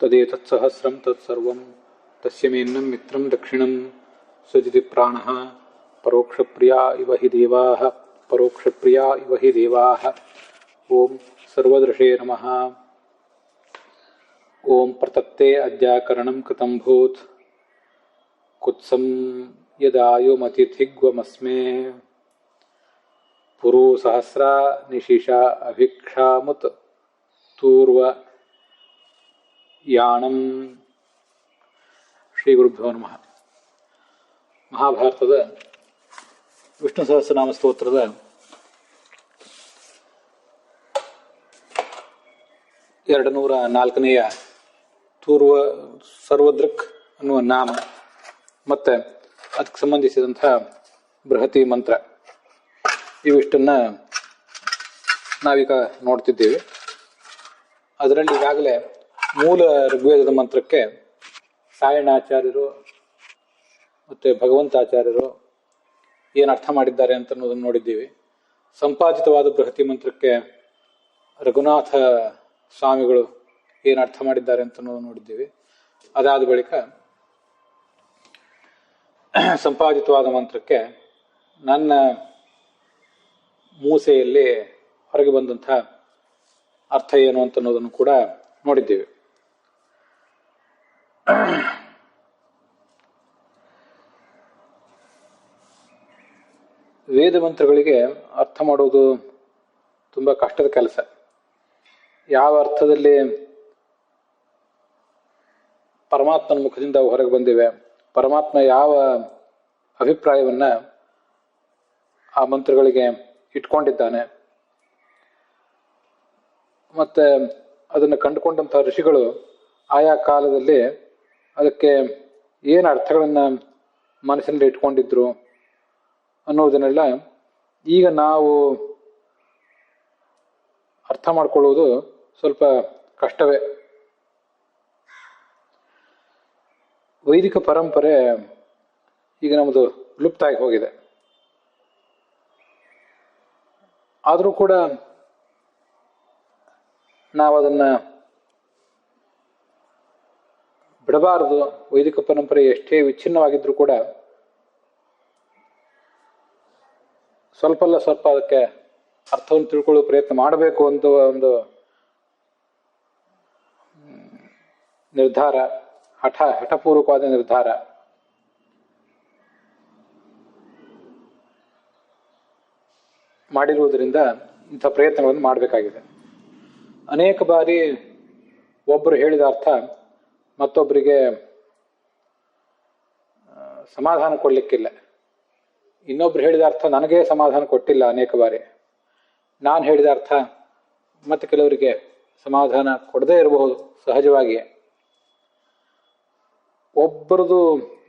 ತದೇತತ್ಸಹಸ್ರಂ ತತ್ಸರ್ವಂ ತಸ್ಯ ಮೇನ್ನಂ ಮಿತ್ರಂ ದಕ್ಷಿಣಂ ಸಜಿತಿ ಪ್ರಾಣಃ ಪರೋಕ್ಷಪ್ರಿಯಾ ಇವ ಹಿ ದೇವಾಃ ಪರೋಕ್ಷಪ್ರಿಯಾ ಇವ ಹಿ ದೇವಾಃ. ಓಂ ಸರ್ವದೃಶೇ ನಮಃ. ಓಂ ಪ್ರತಪ್ತೆ ಅದ್ಯಾಕರಣಂ ಕೃತಂ ಭೂತ್ ಕುತ್ಸಂ ಯದಾಯುಮತಿಥಿಗ್ವಮಸ್ಮೇ ಪುರು ಸಹಸ್ರ ನಿಶಿಷ ಅಭಿಕ್ಷಾಮುತ್ ತೂರ್ವ ಯಾಣಂ. ಶ್ರೀ ಗುರುಭ್ಯೋ ನಮಃ. ಮಹಾಭಾರತದ ವಿಷ್ಣು ಸಹಸ್ರನಾಮ ಸ್ತೋತ್ರದ 204ನೆಯ ತೂರ್ವ ಸರ್ವದೃಕ್ ಅನ್ನುವ ನಾಮ ಮತ್ತು ಅದಕ್ಕೆ ಸಂಬಂಧಿಸಿದಂತಹ ಬೃಹತಿ ಮಂತ್ರ ಇವಿಷ್ಟನ್ನ ನಾವೀಗ ನೋಡ್ತಿದ್ದೇವೆ. ಅದರಲ್ಲಿ ಈಗಾಗಲೇ ಮೂಲ ಋಗ್ವೇದದ ಮಂತ್ರಕ್ಕೆ ಸಾಯಣಾಚಾರ್ಯರು ಮತ್ತು ಭಗವಂತಾಚಾರ್ಯರು ಏನು ಅರ್ಥ ಮಾಡಿದ್ದಾರೆ ಅಂತ ಅನ್ನೋದನ್ನು ನೋಡಿದ್ದೀವಿ. ಸಂಪಾದಿತವಾದ ಬೃಹತಿ ಮಂತ್ರಕ್ಕೆ ರಘುನಾಥ ಸ್ವಾಮಿಗಳು ಏನು ಅರ್ಥ ಮಾಡಿದ್ದಾರೆ ಅಂತ ಅನ್ನೋದನ್ನು ನೋಡಿದ್ದೀವಿ. ಅದಾದ ಬಳಿಕ ಸಂಪಾದಿತವಾದ ಮಂತ್ರಕ್ಕೆ ನನ್ನ ಮೂಸೆಯಲ್ಲಿ ಹೊರಗೆ ಬಂದಂಥ ಅರ್ಥ ಏನು ಅಂತ ಅನ್ನೋದನ್ನು ಕೂಡ ನೋಡಿದ್ದೇವೆ. ವೇದ ಮಂತ್ರಗಳಿಗೆ ಅರ್ಥ ಮಾಡುವುದು ತುಂಬ ಕಷ್ಟದ ಕೆಲಸ. ಯಾವ ಅರ್ಥದಲ್ಲಿ ಪರಮಾತ್ಮನ ಮುಖದಿಂದ ಹೊರಗೆ ಬಂದಿವೆ, ಪರಮಾತ್ಮ ಯಾವ ಅಭಿಪ್ರಾಯವನ್ನ ಆ ಮಂತ್ರಗಳಿಗೆ ಇಟ್ಕೊಂಡಿದ್ದಾನೆ, ಮತ್ತೆ ಅದನ್ನು ಕಂಡುಕೊಂಡಂತಹ ಋಷಿಗಳು ಆಯಾ ಕಾಲದಲ್ಲಿ ಅದಕ್ಕೆ ಏನು ಅರ್ಥಗಳನ್ನು ಮನಸ್ಸಿನಲ್ಲಿ ಇಟ್ಕೊಂಡಿದ್ರು ಅನ್ನೋದನ್ನೆಲ್ಲ ಈಗ ನಾವು ಅರ್ಥ ಮಾಡ್ಕೊಳ್ಳುವುದು ಸ್ವಲ್ಪ ಕಷ್ಟವೇ. ವೈದಿಕ ಪರಂಪರೆ ಈಗ ನಮ್ಮದು ಲುಪ್ತಾಗಿ ಹೋಗಿದೆ. ಆದರೂ ಕೂಡ ನಾವು ಅದನ್ನು ಬಿಡಬಾರದು. ವೈದಿಕ ಪರಂಪರೆ ಎಷ್ಟೇ ವಿಚ್ಛಿನ್ನವಾಗಿದ್ರೂ ಕೂಡ ಸ್ವಲ್ಪ ಅದಕ್ಕೆ ಅರ್ಥವನ್ನು ತಿಳ್ಕೊಳ್ಳೋ ಪ್ರಯತ್ನ ಮಾಡಬೇಕು ಅಂತ ಒಂದು ನಿರ್ಧಾರ, ಹಠಪೂರ್ವಕವಾದ ನಿರ್ಧಾರ ಮಾಡಿರುವುದರಿಂದ ಇಂಥ ಪ್ರಯತ್ನಗಳನ್ನು ಮಾಡಬೇಕಾಗಿದೆ. ಅನೇಕ ಬಾರಿ ಒಬ್ಬರು ಹೇಳಿದ ಅರ್ಥ ಮತ್ತೊಬ್ಬರಿಗೆ ಸಮಾಧಾನ ಕೊಡಲಿಕ್ಕಿಲ್ಲ. ಇನ್ನೊಬ್ರು ಹೇಳಿದ ಅರ್ಥ ನನಗೇ ಸಮಾಧಾನ ಕೊಟ್ಟಿಲ್ಲ. ಅನೇಕ ಬಾರಿ ನಾನು ಹೇಳಿದ ಅರ್ಥ ಮತ್ತೆ ಕೆಲವರಿಗೆ ಸಮಾಧಾನ ಕೊಡದೇ ಇರಬಹುದು. ಸಹಜವಾಗಿಯೇ ಒಬ್ಬರದು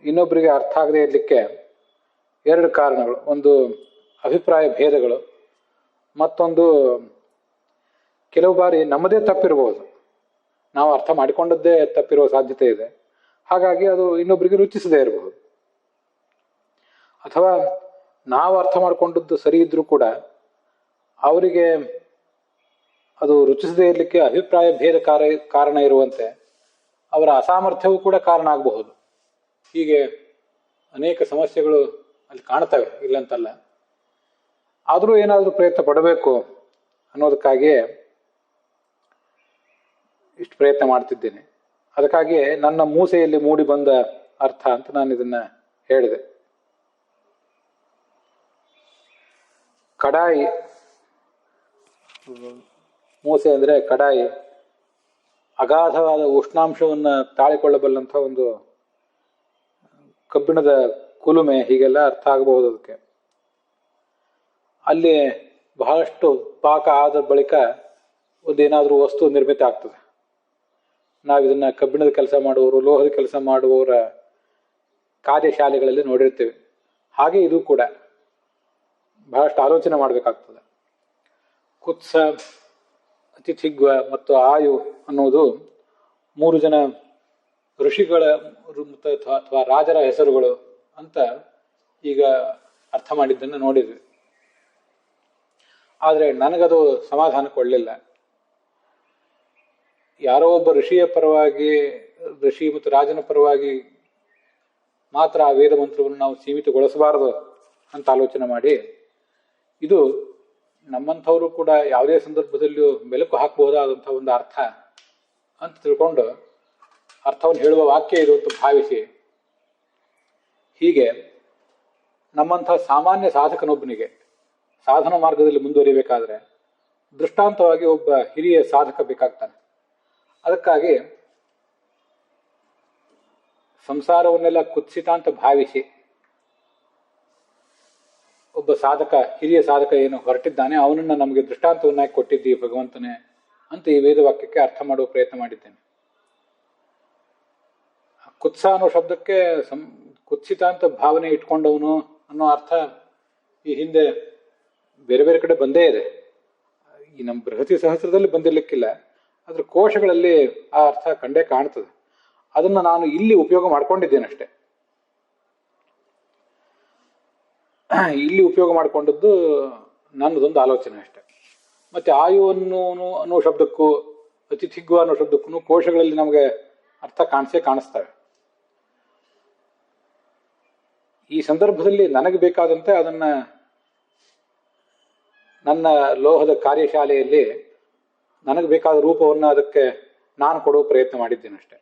ಇನ್ನೊಬ್ಬರಿಗೆ ಅರ್ಥ ಆಗದೆ ಇರಲಿಕ್ಕೆ ಎರಡು ಕಾರಣಗಳು. ಒಂದು ಅಭಿಪ್ರಾಯ ಭೇದಗಳು, ಮತ್ತೊಂದು ಕೆಲವು ಬಾರಿ ನಮ್ಮದೇ ತಪ್ಪಿರಬಹುದು. ನಾವು ಅರ್ಥ ಮಾಡಿಕೊಂಡದ್ದೇ ತಪ್ಪಿರುವ ಸಾಧ್ಯತೆ ಇದೆ. ಹಾಗಾಗಿ ಅದು ಇನ್ನೊಬ್ಬರಿಗೆ ರುಚಿಸದೇ ಇರಬಹುದು. ಅಥವಾ ನಾವು ಅರ್ಥ ಮಾಡಿಕೊಂಡದ್ದು ಸರಿ ಇದ್ರೂ ಕೂಡ ಅವರಿಗೆ ಅದು ರುಚಿಸದೇ ಇರಲಿಕ್ಕೆ ಅಭಿಪ್ರಾಯ ಭೇದ ಕಾರಣ ಇರುವಂತೆ ಅವರ ಅಸಾಮರ್ಥ್ಯವೂ ಕೂಡ ಕಾರಣ ಆಗಬಹುದು. ಹೀಗೆ ಅನೇಕ ಸಮಸ್ಯೆಗಳು ಅಲ್ಲಿ ಕಾಣ್ತವೆ, ಇಲ್ಲಂತಲ್ಲ. ಆದರೂ ಏನಾದರೂ ಪ್ರಯತ್ನ ಪಡಬೇಕು ಅನ್ನೋದಕ್ಕಾಗಿಯೇ ಇಷ್ಟು ಪ್ರಯತ್ನ ಮಾಡ್ತಿದ್ದೇನೆ. ಅದಕ್ಕಾಗಿಯೇ ನನ್ನ ಮೂಸೆಯಲ್ಲಿ ಮೂಡಿ ಬಂದ ಅರ್ಥ ಅಂತ ನಾನು ಇದನ್ನ ಹೇಳಿದೆ. ಕಡಾಯಿ, ಮೂಸೆ ಅಂದರೆ ಕಡಾಯಿ, ಅಗಾಧವಾದ ಉಷ್ಣಾಂಶವನ್ನು ತಾಳಿಕೊಳ್ಳಬಲ್ಲಂಥ ಒಂದು ಕಬ್ಬಿಣದ ಕುಲುಮೆ, ಹೀಗೆಲ್ಲ ಅರ್ಥ ಆಗಬಹುದು. ಅದಕ್ಕೆ ಅಲ್ಲಿ ಬಹಳಷ್ಟು ಪಾಕ ಆದ ಬಳಿಕ ಒಂದೇನಾದರೂ ವಸ್ತು ನಿರ್ಮಿತ ಆಗ್ತದೆ. ನಾವಿದನ್ನು ಕಬ್ಬಿಣದ ಕೆಲಸ ಮಾಡುವವರು, ಲೋಹದ ಕೆಲಸ ಮಾಡುವವರ ಕಾರ್ಯಶಾಲೆಗಳಲ್ಲಿ ನೋಡಿರ್ತೇವೆ. ಹಾಗೆ ಇದು ಕೂಡ ಬಹಳಷ್ಟು ಆಲೋಚನೆ ಮಾಡಬೇಕಾಗ್ತದೆ. ಕುತ್ಸ, ಅತಿಥಿಗ್ವ ಮತ್ತು ಆಯು ಅನ್ನೋದು 3 ಜನ ಋಷಿಗಳ ಅಥವಾ ರಾಜರ ಹೆಸರುಗಳು ಅಂತ ಈಗ ಅರ್ಥ ಮಾಡಿದ್ದನ್ನು ನೋಡಿದ್ವಿ. ಆದರೆ ನನಗದು ಸಮಾಧಾನ ಕೊಡಲಿಲ್ಲ. ಯಾರೋ ಒಬ್ಬ ಋಷಿ ಮತ್ತು ರಾಜನ ಪರವಾಗಿ ಮಾತ್ರ ಆ ವೇದ ಮಂತ್ರವನ್ನು ನಾವು ಸೀಮಿತಗೊಳಿಸಬಾರದು ಅಂತ ಆಲೋಚನೆ ಮಾಡಿ, ಇದು ನಮ್ಮಂಥವರು ಕೂಡ ಯಾವುದೇ ಸಂದರ್ಭದಲ್ಲಿಯೂ ಮೆಲುಕು ಹಾಕಬಹುದಾದಂಥ ಒಂದು ಅರ್ಥ ಅಂತ ತಿಳ್ಕೊಂಡು ಅರ್ಥವನ್ನು ಹೇಳುವ ವಾಕ್ಯ ಇದು ಅಂತ ಭಾವಿಸಿ, ಹೀಗೆ ನಮ್ಮಂಥ ಸಾಮಾನ್ಯ ಸಾಧಕನೊಬ್ಬನಿಗೆ ಸಾಧನ ಮಾರ್ಗದಲ್ಲಿ ಮುಂದುವರಿಬೇಕಾದ್ರೆ ದೃಷ್ಟಾಂತವಾಗಿ ಒಬ್ಬ ಹಿರಿಯ ಸಾಧಕ ಬೇಕಾಗ್ತಾನೆ. ಅದಕ್ಕಾಗಿ ಸಂಸಾರವನ್ನೆಲ್ಲ ಕುತ್ಸಿತ ಅಂತ ಭಾವಿಸಿ ಒಬ್ಬ ಹಿರಿಯ ಸಾಧಕ ಏನು ಹೊರಟಿದ್ದಾನೆ, ಅವನನ್ನ ನಮಗೆ ದೃಷ್ಟಾಂತವನ್ನಾಗಿ ಕೊಟ್ಟಿದ್ದೀ ಭಗವಂತನೇ ಅಂತ ಈ ವೇದವಾಕ್ಯಕ್ಕೆ ಅರ್ಥ ಮಾಡುವ ಪ್ರಯತ್ನ ಮಾಡಿದ್ದೇನೆ. ಕುತ್ಸ ಅನ್ನೋ ಶಬ್ದಕ್ಕೆ ಕುತ್ಸಿತ ಅಂತ ಭಾವನೆ ಇಟ್ಕೊಂಡವನು ಅನ್ನೋ ಅರ್ಥ ಈ ಹಿಂದೆ ಬೇರೆ ಬೇರೆ ಕಡೆ ಬಂದೇ ಇದೆ. ಈ ನಮ್ಮ ಬೃಹತಿ ಸಹಸ್ರದಲ್ಲಿ ಬಂದಿರ್ಲಿಕ್ಕಿಲ್ಲ, ಅದ್ರ ಕೋಶಗಳಲ್ಲಿ ಆ ಅರ್ಥ ಕಂಡೇ ಕಾಣ್ತದೆ. ಅದನ್ನು ನಾನು ಇಲ್ಲಿ ಉಪಯೋಗ ಮಾಡ್ಕೊಂಡಿದ್ದೇನೆ ಅಷ್ಟೆ. ಇಲ್ಲಿ ಉಪಯೋಗ ಮಾಡಿಕೊಂಡದ್ದು ನನ್ನದೊಂದು ಆಲೋಚನೆ ಅಷ್ಟೆ. ಮತ್ತೆ ಆಯು ಅನ್ನೋ ಶಬ್ದಕ್ಕೂ ಅತಿಥಿಗ್ವ ಅನ್ನೋ ಶಬ್ದಕ್ಕೂ ಕೋಶಗಳಲ್ಲಿ ನಮಗೆ ಅರ್ಥ ಕಾಣಿಸ್ತವೆ. ಈ ಸಂದರ್ಭದಲ್ಲಿ ನನಗೆ ಬೇಕಾದಂತೆ ಅದನ್ನ ನನ್ನ ಲೋಹದ ಕಾರ್ಯಶಾಲೆಯಲ್ಲಿ ನನಗೆ ಬೇಕಾದ ರೂಪವನ್ನು ಅದಕ್ಕೆ ನಾನು ಕೊಡುವ ಪ್ರಯತ್ನ ಮಾಡಿದ್ದೇನೆ ಅಷ್ಟೆ.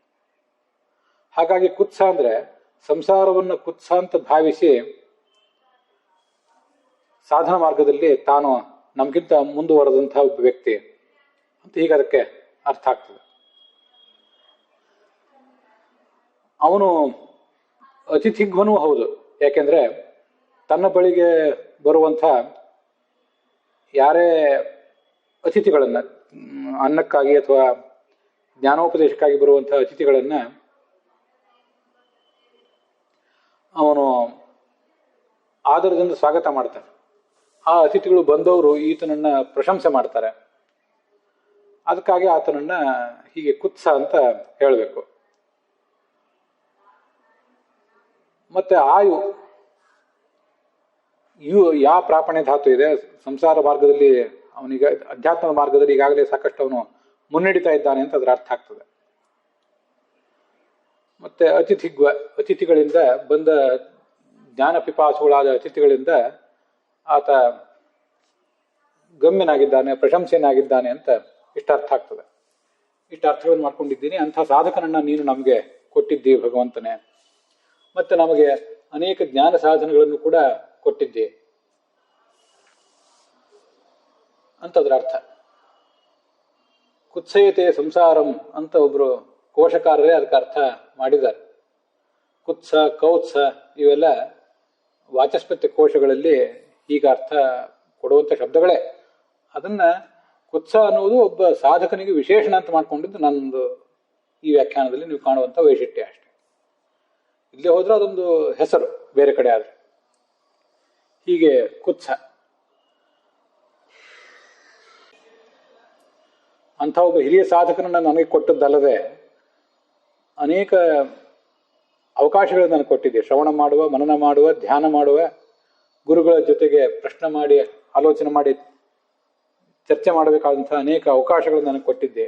ಹಾಗಾಗಿ ಕುತ್ಸ ಅಂದ್ರೆ ಸಂಸಾರವನ್ನು ಕುತ್ಸ ಅಂತ ಭಾವಿಸಿ ಸಾಧನ ಮಾರ್ಗದಲ್ಲಿ ತಾನು ನಮ್ಗಿಂತ ಮುಂದುವರೆದಂತಹ ಒಬ್ಬ ವ್ಯಕ್ತಿ ಅಂತ ಹೀಗೆ ಅದಕ್ಕೆ ಅರ್ಥ ಆಗ್ತದೆ. ಅವನು ಅತಿಥಿಗ್ವನೂ ಹೌದು. ಯಾಕೆಂದ್ರೆ ತನ್ನ ಬಳಿಗೆ ಬರುವಂಥ ಯಾರೇ ಅತಿಥಿಗಳನ್ನ, ಅನ್ನಕ್ಕಾಗಿ ಅಥವಾ ಜ್ಞಾನೋಪದೇಶಕ್ಕಾಗಿ ಬರುವಂತಹ ಅತಿಥಿಗಳನ್ನ ಅವನು ಆದರದಿಂದ ಸ್ವಾಗತ ಮಾಡ್ತಾನೆ. ಆ ಅತಿಥಿಗಳು ಬಂದವರು ಈತನನ್ನ ಪ್ರಶಂಸೆ ಮಾಡ್ತಾರೆ. ಅದಕ್ಕಾಗಿ ಆತನನ್ನ ಹೀಗೆ ಕುತ್ಸ ಅಂತ ಹೇಳಬೇಕು. ಮತ್ತೆ ಆಯು ಯಾ ಪ್ರಾಪಣೆ ಧಾತು ಇದೆ. ಸಂಸಾರ ಮಾರ್ಗದಲ್ಲಿ ಅವನಿಗೆ ಅಧ್ಯಾತ್ಮ ಮಾರ್ಗದಲ್ಲಿ ಈಗಾಗಲೇ ಸಾಕಷ್ಟು ಅವನು ಮುನ್ನಡೀತಾ ಇದ್ದಾನೆ ಅಂತ ಅದರ ಅರ್ಥ ಆಗ್ತದೆ. ಮತ್ತೆ ಅತಿಥಿಗಳಿಂದ ಬಂದ ಜ್ಞಾನ ಪಿಪಾಸುಗಳಾದ ಅತಿಥಿಗಳಿಂದ ಆತ ಗಮ್ಯನಾಗಿದ್ದಾನೆ, ಪ್ರಶಂಸೆಯನ್ನಾಗಿದ್ದಾನೆ ಅಂತ ಇಷ್ಟ ಅರ್ಥ ಆಗ್ತದೆ. ಇಷ್ಟ ಅರ್ಥಗಳನ್ನು ಮಾಡ್ಕೊಂಡಿದ್ದೀನಿ. ಅಂಥ ಸಾಧಕನನ್ನ ನೀನು ನಮಗೆ ಕೊಟ್ಟಿದ್ದೀವಿ ಭಗವಂತನೇ. ಮತ್ತೆ ನಮಗೆ ಅನೇಕ ಜ್ಞಾನ ಸಾಧನಗಳನ್ನು ಕೂಡ ಕೊಟ್ಟಿದ್ದೆ ಅಂತ ಅದರ ಅರ್ಥ. ಕುತ್ಸಯತೆ ಸಂಸಾರಂ ಅಂತ ಒಬ್ರು ಕೋಶಕಾರರೇ ಅದಕ್ಕೆ ಅರ್ಥ ಮಾಡಿದ್ದಾರೆ. ಕುತ್ಸ, ಕೌತ್ಸ ಇವೆಲ್ಲ ವಾಚಸ್ಪತ್ಯ ಕೋಶಗಳಲ್ಲಿ ಈಗ ಅರ್ಥ ಕೊಡುವಂಥ ಶಬ್ದಗಳೇ. ಅದನ್ನ ಕುತ್ಸ ಅನ್ನುವುದು ಒಬ್ಬ ಸಾಧಕನಿಗೆ ವಿಶೇಷಣ ಅಂತ ಮಾಡ್ಕೊಂಡಿದ್ದು ನನ್ನದು ಈ ವ್ಯಾಖ್ಯಾನದಲ್ಲಿ ನೀವು ಕಾಣುವಂಥ ವೈಶಿಷ್ಟ್ಯ ಅಷ್ಟೆ. ಇಲ್ಲೇ ಹೋದ್ರೆ ಅದೊಂದು ಹೆಸರು, ಬೇರೆ ಕಡೆ ಆದ್ರೆ ಹೀಗೆ ಕುತ್ಸ. ಅಂಥ ಒಬ್ಬ ಹಿರಿಯ ಸಾಧಕನನ್ನ ನನಗೆ ಕೊಟ್ಟದ್ದಲ್ಲದೆ ಅನೇಕ ಅವಕಾಶಗಳು ನನಗೆ ಕೊಟ್ಟಿದೆ. ಶ್ರವಣ ಮಾಡುವ, ಮನನ ಮಾಡುವ, ಧ್ಯಾನ ಮಾಡುವ, ಗುರುಗಳ ಜೊತೆಗೆ ಪ್ರಶ್ನೆ ಮಾಡಿ, ಆಲೋಚನೆ ಮಾಡಿ ಚರ್ಚೆ ಮಾಡಬೇಕಾದಂತಹ ಅನೇಕ ಅವಕಾಶಗಳು ನನಗೆ ಕೊಟ್ಟಿದ್ದೆ.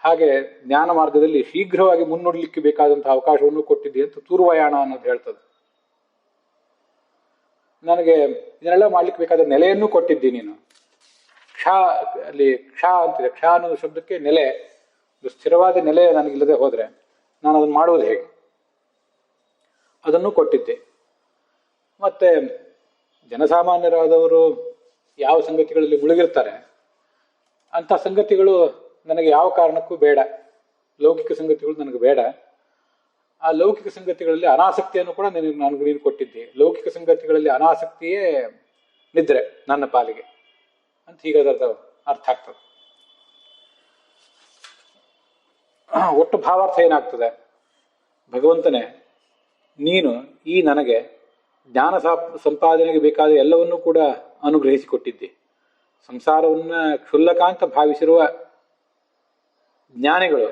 ಹಾಗೆ ಜ್ಞಾನ ಮಾರ್ಗದಲ್ಲಿ ಶೀಘ್ರವಾಗಿ ಮುನ್ನುಡ್ಲಿಕ್ಕೆ ಬೇಕಾದಂತಹ ಅವಕಾಶವನ್ನು ಕೊಟ್ಟಿದ್ದೆ ಅಂತ ತೂರ್ವಯಾಣ ಅನ್ನೋದು ಹೇಳ್ತದೆ. ನನಗೆ ಇದನ್ನೆಲ್ಲ ಮಾಡ್ಲಿಕ್ಕೆ ಬೇಕಾದ ನೆಲೆಯನ್ನು ಕೊಟ್ಟಿದ್ದಿ ನೀನು. ಅಲ್ಲಿ ಕ್ಷ ಅಂತಿದೆ. ಕ್ಷ ಅನ್ನೋ ಶಬ್ದಕ್ಕೆ ನೆಲೆ, ಸ್ಥಿರವಾದ ನೆಲೆ ನನಗಿಲ್ಲದೆ ಹೋದ್ರೆ ನಾನು ಅದನ್ನು ಮಾಡುವುದು ಹೇಗೆ? ಅದನ್ನು ಕೊಟ್ಟಿದ್ದೆ. ಮತ್ತೆ ಜನಸಾಮಾನ್ಯರಾದವರು ಯಾವ ಸಂಗತಿಗಳಲ್ಲಿ ಮುಳುಗಿರ್ತಾರೆ ಅಂಥ ಸಂಗತಿಗಳು ನನಗೆ ಯಾವ ಕಾರಣಕ್ಕೂ ಬೇಡ. ಲೌಕಿಕ ಸಂಗತಿಗಳು ನನಗೆ ಬೇಡ. ಆ ಲೌಕಿಕ ಸಂಗತಿಗಳಲ್ಲಿ ಅನಾಸಕ್ತಿಯನ್ನು ಕೂಡ ನೀನು ಕೊಟ್ಟಿದ್ದೆ. ಲೌಕಿಕ ಸಂಗತಿಗಳಲ್ಲಿ ಅನಾಸಕ್ತಿಯೇ ನಿದ್ರೆ ನನ್ನ ಪಾಲಿಗೆ ಅಂತ ಹೀಗಾದ ಅರ್ಥ ಆಗ್ತದೆ. ಒಟ್ಟು ಭಾವಾರ್ಥ ಏನಾಗ್ತದೆ? ಭಗವಂತನೇ, ನೀನು ಈ ನನಗೆ ಜ್ಞಾನ ಸಂಪಾದನೆಗೆ ಬೇಕಾದ ಎಲ್ಲವನ್ನೂ ಕೂಡ ಅನುಗ್ರಹಿಸಿಕೊಟ್ಟಿದ್ದೆ. ಸಂಸಾರವನ್ನ ಕ್ಷುಲ್ಲಕ ಅಂತ ಭಾವಿಸಿರುವ ಜ್ಞಾನಿಗಳು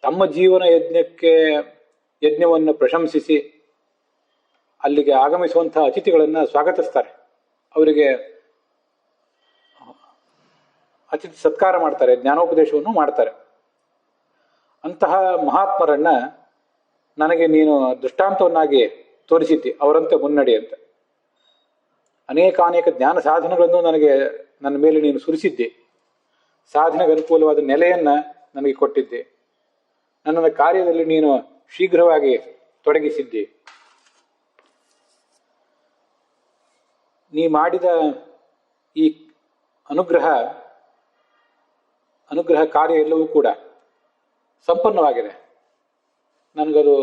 ತಮ್ಮ ಜೀವನ ಯಜ್ಞವನ್ನು ಪ್ರಶಂಸಿಸಿ ಅಲ್ಲಿಗೆ ಆಗಮಿಸುವಂತಹ ಅತಿಥಿಗಳನ್ನ ಸ್ವಾಗತಿಸ್ತಾರೆ. ಅವರಿಗೆ ಅತಿಥಿ ಸತ್ಕಾರ ಮಾಡ್ತಾರೆ, ಜ್ಞಾನೋಪದೇಶವನ್ನು ಮಾಡ್ತಾರೆ. ಅಂತಹ ಮಹಾತ್ಮರನ್ನ ನನಗೆ ನೀನು ದೃಷ್ಟಾಂತವನ್ನಾಗಿ ತೋರಿಸಿದ್ದಿ, ಅವರಂತೆ ಮುನ್ನಡೆ ಅಂತ. ಅನೇಕ ಜ್ಞಾನ ಸಾಧನಗಳನ್ನು ನನ್ನ ಮೇಲೆ ನೀನು ಸುರಿಸಿದ್ದೆ. ಸಾಧನೆಗೆ ಅನುಕೂಲವಾದ ನೆಲೆಯನ್ನ ನನಗೆ ಕೊಟ್ಟಿದ್ದೆ. ನನ್ನ ಕಾರ್ಯದಲ್ಲಿ ನೀನು ಶೀಘ್ರವಾಗಿ ತೊಡಗಿಸಿದ್ದೆ. ನೀ ಮಾಡಿದ ಈ ಅನುಗ್ರಹ ಕಾರ್ಯ ಎಲ್ಲವೂ ಕೂಡ ಸಂಪನ್ನವಾಗಿದೆ. ನನಗದು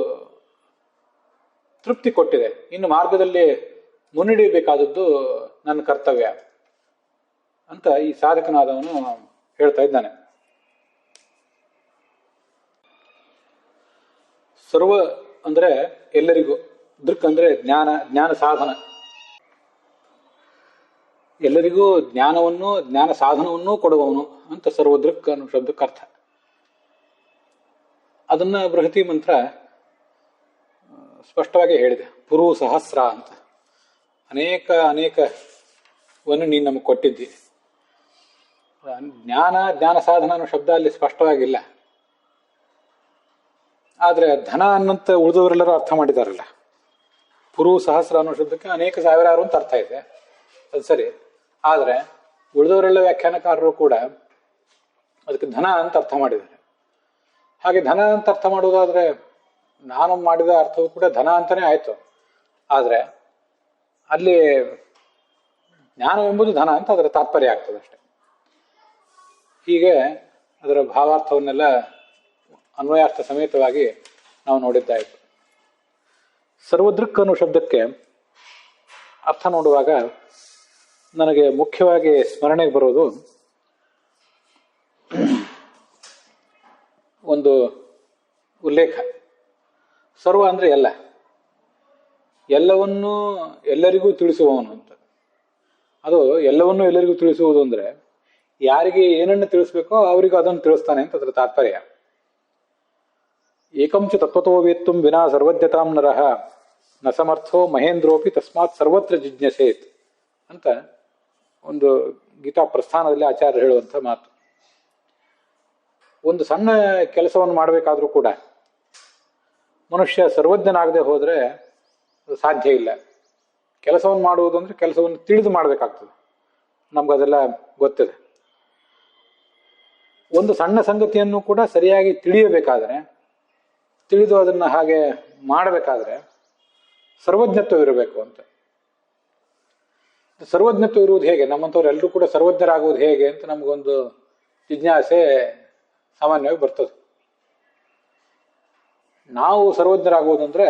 ತೃಪ್ತಿ ಕೊಟ್ಟಿದೆ. ಇನ್ನು ಮಾರ್ಗದಲ್ಲಿ ಮುನ್ನಡೆಯಬೇಕಾದದ್ದು ನನ್ನ ಕರ್ತವ್ಯ ಅಂತ ಈ ಸಾಧಕನಾದವನು ಹೇಳ್ತಾ ಇದ್ದಾನೆ. ಸರ್ವ ಅಂದ್ರೆ ಎಲ್ಲರಿಗೂ, ದೃಕ್ ಅಂದ್ರೆ ಜ್ಞಾನ ಸಾಧನ. ಎಲ್ಲರಿಗೂ ಜ್ಞಾನ ಸಾಧನವನ್ನೂ ಕೊಡುವವನು ಅಂತ ಸರ್ವದೃಕ್ ಅನ್ನೋ ಶಬ್ದಕ್ಕೆ ಅರ್ಥ. ಅದನ್ನ ಬೃಹತಿ ಮಂತ್ರ ಸ್ಪಷ್ಟವಾಗಿ ಹೇಳಿದೆ. ಪುರು ಸಹಸ್ರ ಅಂತ ಅನೇಕವನ್ನು ನೀನು ನಮಗೆ ಕೊಟ್ಟಿದ್ದಿ. ಜ್ಞಾನ ಸಾಧನ ಅನ್ನೋ ಶಬ್ದ ಅಲ್ಲಿ ಸ್ಪಷ್ಟವಾಗಿಲ್ಲ. ಆದ್ರೆ ಧನ ಅನ್ನಂತ ಉಳಿದವರೆಲ್ಲರೂ ಅರ್ಥ ಮಾಡಿದಾರಲ್ಲ. ಪುರು ಸಹಸ್ರ ಅನ್ನೋ ಶಬ್ದಕ್ಕೆ ಅನೇಕ ಸಾವಿರಾರು ಅಂತ ಅರ್ಥ ಇದೆ, ಅದು ಸರಿ. ಆದ್ರೆ ಉಳಿದವರೆಲ್ಲ ವ್ಯಾಖ್ಯಾನಕಾರರು ಕೂಡ ಅದಕ್ಕೆ ಧನ ಅಂತ ಅರ್ಥ ಮಾಡಿದ್ದಾರೆ. ಹಾಗೆ ಧನ ಅಂತ ಅರ್ಥ ಮಾಡುವುದಾದ್ರೆ ನಾನು ಮಾಡಿದ ಅರ್ಥವು ಕೂಡ ಧನ ಅಂತಾನೆ ಆಯ್ತು. ಆದ್ರೆ ಅಲ್ಲಿ ಜ್ಞಾನವೆಂಬುದು ಧನ ಅಂತ ಅದರ ತಾತ್ಪರ್ಯ ಆಗ್ತದೆ ಅಷ್ಟೆ. ಹೀಗೆ ಅದರ ಭಾವಾರ್ಥವನ್ನೆಲ್ಲ ಅನ್ವಯಾರ್ಥ ಸಮೇತವಾಗಿ ನಾವು ನೋಡಿದ್ದಾಯಿತು. ಸರ್ವದೃಕ್ ಅನ್ನೋ ಶಬ್ದಕ್ಕೆ ಅರ್ಥ ನೋಡುವಾಗ ನನಗೆ ಮುಖ್ಯವಾಗಿ ಸ್ಮರಣೆಗೆ ಬರೋದು ಒಂದು ಉಲ್ಲೇಖ. ಸರ್ವ ಅಂದ್ರೆ ಎಲ್ಲವನ್ನೂ ಎಲ್ಲರಿಗೂ ತಿಳಿಸುವವನು ಅಂತ. ಅದು ಎಲ್ಲವನ್ನೂ ಎಲ್ಲರಿಗೂ ತಿಳಿಸುವುದು ಅಂದ್ರೆ ಯಾರಿಗೆ ಏನನ್ನು ತಿಳಿಸ್ಬೇಕೋ ಅವರಿಗೂ ಅದನ್ನು ತಿಳಿಸ್ತಾನೆ ಅಂತ ಅದರ ತಾತ್ಪರ್ಯ. ಏಕಂಚ ತತ್ವತೋ ವೇತ್ತುಂ ವಿನಾ ಸರ್ವಜ್ಞತಾಂ ನರಃ ನ ಸಮರ್ಥೋ ಮಹೇಂದ್ರೋಪಿ ತಸ್ಮಾತ್ ಸರ್ವತ್ರ ಜಿಜ್ಞಸೇತ್ ಅಂತ ಒಂದು ಗೀತಾ ಪ್ರಸ್ಥಾನದಲ್ಲಿ ಆಚಾರ್ಯ ಹೇಳುವಂಥ ಮಾತು. ಒಂದು ಸಣ್ಣ ಕೆಲಸವನ್ನು ಮಾಡಬೇಕಾದ್ರೂ ಕೂಡ ಮನುಷ್ಯ ಸರ್ವಜ್ಞನಾಗದೆ ಹೋದ್ರೆ ಅದು ಸಾಧ್ಯ ಇಲ್ಲ. ಕೆಲಸವನ್ನು ಮಾಡುವುದು ಅಂದ್ರೆ ಕೆಲಸವನ್ನು ತಿಳಿದು ಮಾಡಬೇಕಾಗ್ತದೆ. ನಮ್ಗದೆಲ್ಲ ಗೊತ್ತಿದೆ. ಒಂದು ಸಣ್ಣ ಸಂಗತಿಯನ್ನು ಕೂಡ ಸರಿಯಾಗಿ ತಿಳಿಯಬೇಕಾದ್ರೆ, ತಿಳಿದು ಅದನ್ನ ಹಾಗೆ ಮಾಡಬೇಕಾದ್ರೆ ಸರ್ವಜ್ಞತ್ವ ಇರಬೇಕು ಅಂತ. ಸರ್ವಜ್ಞತ್ವ ಇರುವುದು ಹೇಗೆ, ನಮ್ಮಂಥವ್ರು ಎಲ್ಲರೂ ಕೂಡ ಸರ್ವಜ್ಞರಾಗುವುದು ಹೇಗೆ ಅಂತ ನಮಗೊಂದು ಜಿಜ್ಞಾಸೆ ಸಾಮಾನ್ಯವಾಗಿ ಬರ್ತದೆ. ನಾವು ಸರ್ವಜ್ಞರಾಗುವುದಂದ್ರೆ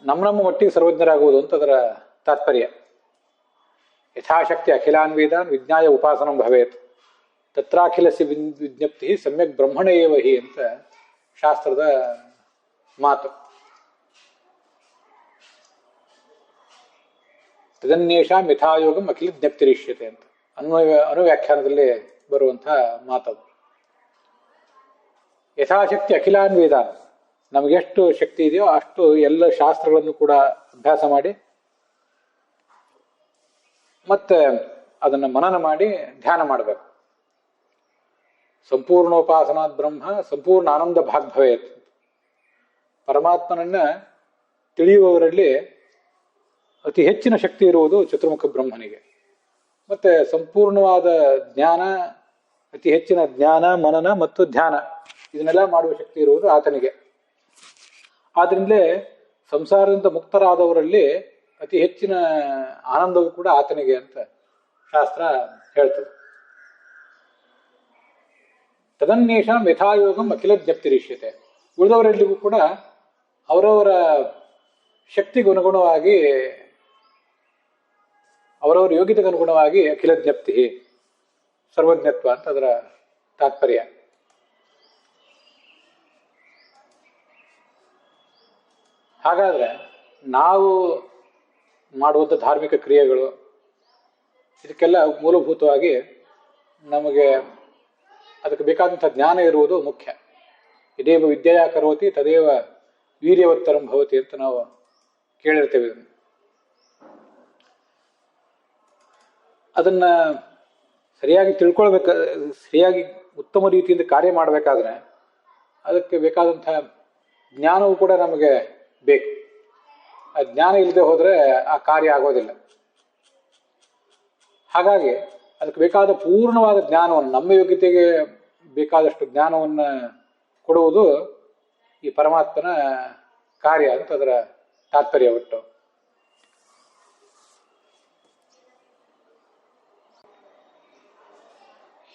ನಮ್ಮ ಮಟ್ಟಿಗೆ ಸರ್ವಜ್ಞರಾಗುವುದು ಅಂತ ಅದರ ತಾತ್ಪರ್ಯ. ಯಥಾಶಕ್ತಿ ಅಖಿಲಾನ್ ವೇದಾನ್ ವಿಜ್ಞಾಯ ಉಪಾಸನಂ ಭವೇತ್ ತತ್ರಾಖಿಲಸ್ಯ ವಿಜ್ಞಪ್ತಿ ಸಮ್ಯಕ್ ಬ್ರಹ್ಮಣ ಏವ ಹಿ ಅಂತ ಶಾಸ್ತ್ರದ ಮಾತು. ತದನ್ಯೇಷಾಂ ಯಥಾಯೋಗಂ ಅಖಿಲ ಜ್ಞಪ್ತಿರಿಷ್ಯತೆ ಅಂತ ಅನುವ್ಯಾಖ್ಯಾನದಲ್ಲಿ ಬರುವಂತಹ ಮಾತದು. ಯಥಾಶಕ್ತಿ ಅಖಿಲಾನ್ ವೇದಾನ್, ನಮಗೆಷ್ಟು ಶಕ್ತಿ ಇದೆಯೋ ಅಷ್ಟು ಎಲ್ಲ ಶಾಸ್ತ್ರಗಳನ್ನು ಕೂಡ ಅಭ್ಯಾಸ ಮಾಡಿ ಮತ್ತೆ ಅದನ್ನು ಮನನ ಮಾಡಿ ಧ್ಯಾನ ಮಾಡಬೇಕು. ಸಂಪೂರ್ಣೋಪಾಸನಾತ್ ಬ್ರಹ್ಮ ಸಂಪೂರ್ಣ ಆನಂದ ಭಾಗ್ಭವೇತ್. ಪರಮಾತ್ಮನನ್ನ ತಿಳಿಯುವವರಲ್ಲಿ ಅತಿ ಹೆಚ್ಚಿನ ಶಕ್ತಿ ಇರುವುದು ಚತುರ್ಮುಖ ಬ್ರಹ್ಮನಿಗೆ. ಮತ್ತೆ ಸಂಪೂರ್ಣವಾದ ಜ್ಞಾನ, ಅತಿ ಹೆಚ್ಚಿನ ಜ್ಞಾನ, ಮನನ ಮತ್ತು ಧ್ಯಾನ ಇದನ್ನೆಲ್ಲ ಮಾಡುವ ಶಕ್ತಿ ಇರುವುದು ಆತನಿಗೆ. ಆದ್ರಿಂದಲೇ ಸಂಸಾರದಿಂದ ಮುಕ್ತರಾದವರಲ್ಲಿ ಅತಿ ಹೆಚ್ಚಿನ ಆನಂದವು ಕೂಡ ಆತನಿಗೆ ಅಂತ ಶಾಸ್ತ್ರ ಹೇಳ್ತದೆ. ತದನ್ಯೇಷಾಂ ಯಥಾಯೋಗಂ ಅಖಿಲ ಜ್ಞಪ್ತಿರಿಷ್ಯತೆ. ಉಳಿದವರೆಲ್ಲಿಗೂ ಕೂಡ ಅವರವರ ಶಕ್ತಿಗೆ ಅನುಗುಣವಾಗಿ, ಅವರವರ ಯೋಗ್ಯತೆಗೆ ಅನುಗುಣವಾಗಿ ಅಖಿಲ ಜ್ಞಪ್ತಿ ಸರ್ವಜ್ಞತ್ವ ಅಂತ ಅದರ ತಾತ್ಪರ್ಯ. ಹಾಗಾದ್ರೆ ನಾವು ಮಾಡುವಂಥ ಧಾರ್ಮಿಕ ಕ್ರಿಯೆಗಳು ಇದಕ್ಕೆಲ್ಲ ಮೂಲಭೂತವಾಗಿ ನಮಗೆ ಅದಕ್ಕೆ ಬೇಕಾದಂಥ ಜ್ಞಾನ ಇರುವುದು ಮುಖ್ಯ. ಇದೇವ ವಿದ್ಯೆಯ ಕರೋತಿ ತದೇವ ವೀರ್ಯವತ್ತರಂ ಭವತಿ ಅಂತ ನಾವು ಕೇಳಿರ್ತೇವೆ. ಅದನ್ನ ಸರಿಯಾಗಿ ಸರಿಯಾಗಿ ಉತ್ತಮ ರೀತಿಯಿಂದ ಕಾರ್ಯ ಮಾಡಬೇಕಾದ್ರೆ ಅದಕ್ಕೆ ಬೇಕಾದಂತಹ ಜ್ಞಾನವೂ ಕೂಡ ನಮಗೆ ಬೇಕು. ಆ ಜ್ಞಾನ ಇಲ್ಲದೆ ಹೋದರೆ ಆ ಕಾರ್ಯ ಆಗೋದಿಲ್ಲ. ಹಾಗಾಗಿ ಅದಕ್ಕೆ ಬೇಕಾದ ಪೂರ್ಣವಾದ ಜ್ಞಾನವನ್ನು, ನಮ್ಮ ಯೋಗ್ಯತೆಗೆ ಬೇಕಾದಷ್ಟು ಜ್ಞಾನವನ್ನು ಕೊಡುವುದು ಈ ಪರಮಾತ್ಮನ ಕಾರ್ಯ ಅಂತ ಅದರ ತಾತ್ಪರ್ಯ ಒಟ್ಟು.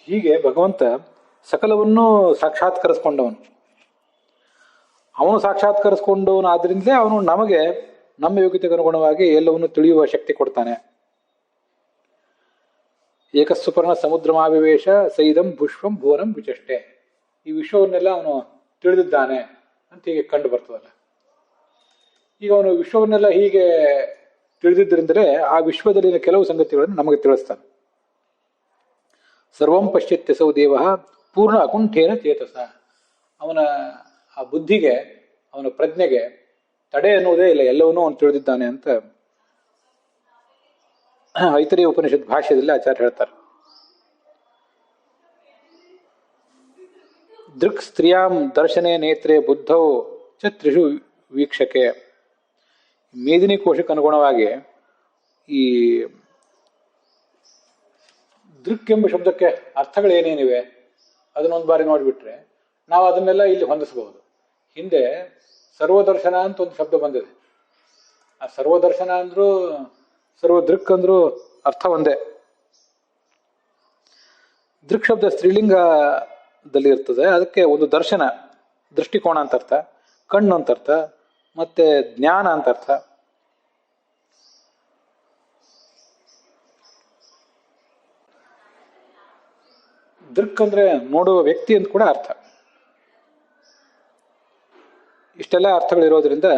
ಹೀಗೆ ಭಗವಂತ ಸಕಲವನ್ನೂ ಸಾಕ್ಷಾತ್ಕರಿಸ್ಕೊಂಡವನು. ಅವನು ಸಾಕ್ಷಾತ್ಕರಿಸ್ಕೊಂಡವನಾದ್ರಿಂದಲೇ ಅವನು ನಮಗೆ ನಮ್ಮ ಯೋಗ್ಯತೆಗೆ ಅನುಗುಣವಾಗಿ ಎಲ್ಲವನ್ನು ತಿಳಿಯುವ ಶಕ್ತಿ ಕೊಡ್ತಾನೆ. ಏಕಸ್ಸುಪರ್ಣ ಸಮುದ್ರಮಾವಿವೇಶ ಸೈದಂ ಭುಷ್ಪಂ ಭುವನಂ ವಿಚಷ್ಟೆ. ಈ ವಿಶ್ವವನ್ನೆಲ್ಲ ಅವನು ತಿಳಿದಿದ್ದಾನೆ ಅಂತ ಹೀಗೆ ಕಂಡು ಬರ್ತದಲ್ಲ. ಈಗ ಅವನು ವಿಶ್ವವನ್ನೆಲ್ಲ ಹೀಗೆ ತಿಳಿದಿದ್ದರಿಂದಲೇ ಆ ವಿಶ್ವದಲ್ಲಿನ ಕೆಲವು ಸಂಗತಿಗಳನ್ನು ನಮಗೆ ತಿಳಿಸ್ತಾನೆ. ಸರ್ವಂ ಪಶ್ಚಿತ್ಯಸೌ ದೇವ ಪೂರ್ಣ ಅಕುಂಠೇನ ಚೇತಸ. ಅವನ ಆ ಬುದ್ಧಿಗೆ, ಅವನ ಪ್ರಜ್ಞೆಗೆ ತಡೆ ಅನ್ನುವುದೇ ಇಲ್ಲ, ಎಲ್ಲವನ್ನೂ ಅವನು ತಿಳಿದಿದ್ದಾನೆ ಅಂತ ಐತರೇಯ ಉಪನಿಷತ್ ಭಾಷ್ಯದಲ್ಲಿ ಆಚಾರ್ಯ ಹೇಳ್ತಾರೆ. ದೃಕ್ ಸ್ತ್ರೀಯಾಂ ದರ್ಶನೆ ನೇತ್ರೆ ಬುದ್ಧೌ ಚ ತ್ರಿಷು ವೀಕ್ಷಕೆ. ಮೇದಿನಿ ಕೋಶಕ್ಕೆ ಅನುಗುಣವಾಗಿ ಈ ದೃಕ್ ಎಂಬ ಶಬ್ದಕ್ಕೆ ಅರ್ಥಗಳೇನೇನಿವೆ ಅದನ್ನೊಂದು ಬಾರಿ ನೋಡಿಬಿಟ್ರೆ ನಾವು ಅದನ್ನೆಲ್ಲ ಇಲ್ಲಿ ಹೊಂದಿಸಬಹುದು. ಹಿಂದೆ ಸರ್ವದರ್ಶನ ಅಂತ ಒಂದು ಶಬ್ದ ಬಂದಿದೆ. ಆ ಸರ್ವದರ್ಶನ ಅಂದ್ರೂ ಸರ್ವದೃಕ್ ಅಂದ್ರೂ ಅರ್ಥ ಒಂದೇ. ದೃಕ್ ಶಬ್ದ ಸ್ತ್ರೀಲಿಂಗದಲ್ಲಿ ಇರ್ತದೆ. ಅದಕ್ಕೆ ಒಂದು ದರ್ಶನ, ದೃಷ್ಟಿಕೋನ ಅಂತ ಅರ್ಥ, ಕಣ್ಣು ಅಂತ ಅರ್ಥ, ಮತ್ತೆ ಜ್ಞಾನ ಅಂತ ಅರ್ಥ. ದೃಕ್ ಅಂದ್ರೆ ನೋಡುವ ವ್ಯಕ್ತಿ ಅಂತ ಕೂಡ ಅರ್ಥ. ಇಷ್ಟೆಲ್ಲ ಅರ್ಥಗಳಿರೋದ್ರಿಂದ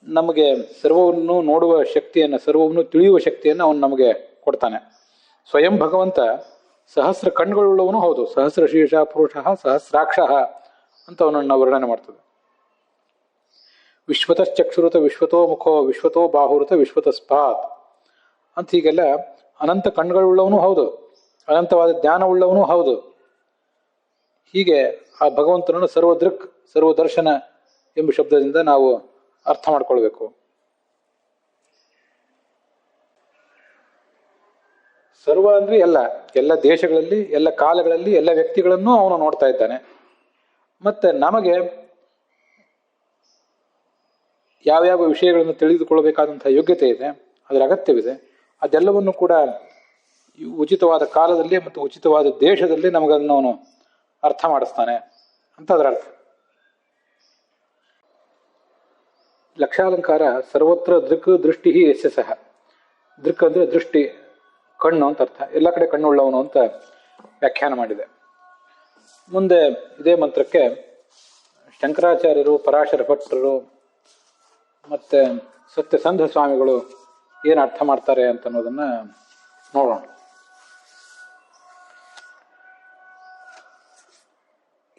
ನಮಗೆ ಸರ್ವವನ್ನು ನೋಡುವ ಶಕ್ತಿಯನ್ನು, ಸರ್ವವನ್ನು ತಿಳಿಯುವ ಶಕ್ತಿಯನ್ನು ಅವನು ನಮಗೆ ಕೊಡ್ತಾನೆ. ಸ್ವಯಂ ಭಗವಂತ ಸಹಸ್ರ ಕಣ್ಗಳುಳ್ಳವನು ಹೌದು. ಸಹಸ್ರ ಶೀರ್ಷ ಪುರುಷ ಸಹಸ್ರಾಕ್ಷ ಅಂತ ಅವನನ್ನು ವರ್ಣನೆ ಮಾಡ್ತದೆ. ವಿಶ್ವತಶ್ಚಕ್ಷುರುತ ವಿಶ್ವತೋ ಮುಖೋ ವಿಶ್ವತೋ ಬಾಹುರುತ ವಿಶ್ವತಸ್ಪಾತ್ ಅಂತ ಹೀಗೆಲ್ಲ ಅನಂತ ಕಣ್ಗಳುಳ್ಳವನು ಹೌದು, ಅನಂತವಾದ ಜ್ಞಾನವುಳ್ಳವನು ಹೌದು. ಹೀಗೆ ಆ ಭಗವಂತನನ್ನು ಸರ್ವದೃಕ್ ಸರ್ವದರ್ಶನ ಎಂಬ ಶಬ್ದದಿಂದ ನಾವು ಅರ್ಥ ಮಾಡ್ಕೊಳ್ಬೇಕು. ಸರ್ವ ಅಂದ್ರೆ ಎಲ್ಲ, ಎಲ್ಲ ದೇಶಗಳಲ್ಲಿ, ಎಲ್ಲ ಕಾಲಗಳಲ್ಲಿ, ಎಲ್ಲ ವ್ಯಕ್ತಿಗಳನ್ನು ಅವನು ನೋಡ್ತಾ ಇದ್ದಾನೆ. ಮತ್ತೆ ನಮಗೆ ಯಾವ್ಯಾವ ವಿಷಯಗಳನ್ನು ತಿಳಿದುಕೊಳ್ಳಬೇಕಾದಂತಹ ಯೋಗ್ಯತೆ ಇದೆ, ಅದರ ಅಗತ್ಯವಿದೆ, ಅದೆಲ್ಲವನ್ನು ಕೂಡ ಉಚಿತವಾದ ಕಾಲದಲ್ಲಿ ಮತ್ತು ಉಚಿತವಾದ ದೇಶದಲ್ಲಿ ನಮಗನ್ನು ಅವನು ಅರ್ಥ ಮಾಡಿಸ್ತಾನೆ ಅಂತ ಅದರ ಅರ್ಥ. ಲಕ್ಷಾಲಂಕಾರ ಸರ್ವತ್ರ ದೃಕ್ ದೃಷ್ಟಿ ಯಸ್ಯ ಸಹ. ದೃಕ್ ಅಂದ್ರೆ ದೃಷ್ಟಿ, ಕಣ್ಣು ಅಂತ ಅರ್ಥ. ಎಲ್ಲ ಕಡೆ ಕಣ್ಣುಳ್ಳವನು ಅಂತ ವ್ಯಾಖ್ಯಾನ ಮಾಡಿದೆ. ಮುಂದೆ ಇದೇ ಮಂತ್ರಕ್ಕೆ ಶಂಕರಾಚಾರ್ಯರು, ಪರಾಶರ ಭಟ್ಟರು ಮತ್ತೆ ಸತ್ಯಸಂಧ ಸ್ವಾಮಿಗಳು ಏನು ಅರ್ಥ ಮಾಡ್ತಾರೆ ಅಂತ ಅನ್ನೋದನ್ನ ನೋಡೋಣ.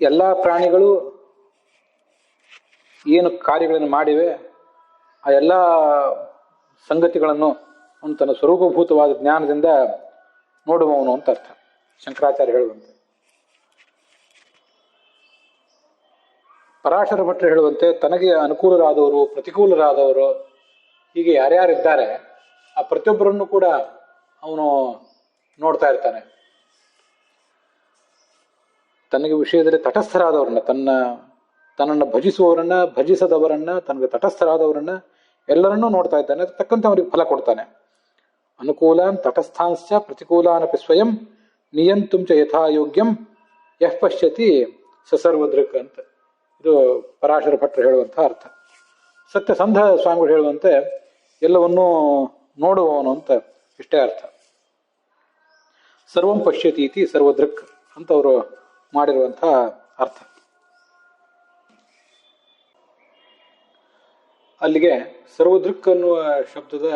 ಎಲ್ಲ ಪ್ರಾಣಿಗಳು ಏನು ಕಾರ್ಯಗಳನ್ನು ಮಾಡಿವೆ ಆ ಎಲ್ಲ ಸಂಗತಿಗಳನ್ನು ಅವನು ತನ್ನ ಸ್ವರೂಪಭೂತವಾದ ಜ್ಞಾನದಿಂದ ನೋಡುವವನು ಅಂತ ಅರ್ಥ. ಶಂಕರಾಚಾರ್ಯ ಹೇಳುವಂತೆ, ಪರಾಶರ ಭಟ್ರು ಹೇಳುವಂತೆ ತನಗೆ ಅನುಕೂಲರಾದವರು, ಪ್ರತಿಕೂಲರಾದವರು, ಹೀಗೆ ಯಾರ್ಯಾರಿದ್ದಾರೆ ಆ ಪ್ರತಿಯೊಬ್ಬರನ್ನು ಕೂಡ ಅವನು ನೋಡ್ತಾ ಇರ್ತಾನೆ. ತನಗೆ ವಿಷಯದಲ್ಲಿ ತಟಸ್ಥರಾದವರನ್ನ, ತನ್ನನ್ನು ಭಜಿಸುವವರನ್ನ, ಭಜಿಸದವರನ್ನ, ತನಗೆ ತಟಸ್ಥರಾದವರನ್ನ ಎಲ್ಲರನ್ನೂ ನೋಡ್ತಾ ಇದ್ದಾನೆ. ಅದಕ್ಕೆ ತಕ್ಕಂತೆ ಅವರಿಗೆ ಫಲ ಕೊಡ್ತಾನೆ. ಅನುಕೂಲಾನ್ ತಟಸ್ಥಾಂಶ್ಚ ಪ್ರತಿಕೂಲಾನಪಿ ಸ್ವಯಂ ನಿಯಂತುಂಚ ಯಥಾಯೋಗ್ಯಂ ಯಃ ಪಶ್ಯತಿ ಸಸರ್ವದೃಕ್ ಅಂತ. ಇದು ಪರಾಶರ ಭಟ್ರು ಹೇಳುವಂತಹ ಅರ್ಥ. ಸತ್ಯಸಂಧ ಸ್ವಾಮಿಗಳು ಹೇಳುವಂತೆ ಎಲ್ಲವನ್ನೂ ನೋಡುವವನು ಅಂತ ಇಷ್ಟೇ ಅರ್ಥ. ಸರ್ವಂ ಪಶ್ಯತಿ ಇತಿ ಸರ್ವದೃಕ್ ಅಂತ ಅವರು ಮಾಡಿರುವಂತಹ ಅರ್ಥ. ಅಲ್ಲಿಗೆ ಸರ್ವದೃಕ್ ಅನ್ನುವ ಶಬ್ದದ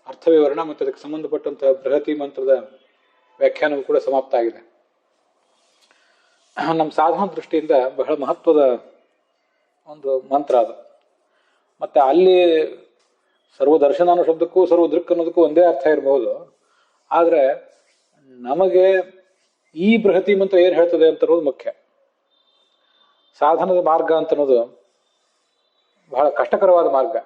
ಅರ್ಥ ವಿವರಣ ಮತ್ತು ಅದಕ್ಕೆ ಸಂಬಂಧಪಟ್ಟಂತಹ ಬೃಹತಿ ಮಂತ್ರದ ವ್ಯಾಖ್ಯಾನವೂ ಕೂಡ ಸಮಾಪ್ತ ಆಗಿದೆ. ನಮ್ಮ ಸಾಧನ ದೃಷ್ಟಿಯಿಂದ ಬಹಳ ಮಹತ್ವದ ಒಂದು ಮಂತ್ರ ಅದು. ಮತ್ತೆ ಅಲ್ಲಿ ಸರ್ವದರ್ಶನ ಅನ್ನೋ ಶಬ್ದಕ್ಕೂ ಸರ್ವದೃಕ್ ಅನ್ನೋದಕ್ಕೂ ಒಂದೇ ಅರ್ಥ ಇರಬಹುದು. ಆದರೆ ನಮಗೆ ಈ ಬೃಹತಿ ಮಂತ್ರ ಏನ್ ಹೇಳ್ತದೆ ಅಂತ ಅನ್ನೋದು ಮುಖ್ಯ. ಸಾಧನದ ಮಾರ್ಗ ಅಂತ ಅನ್ನೋದು ಬಹಳ ಕಷ್ಟಕರವಾದ ಮಾರ್ಗ.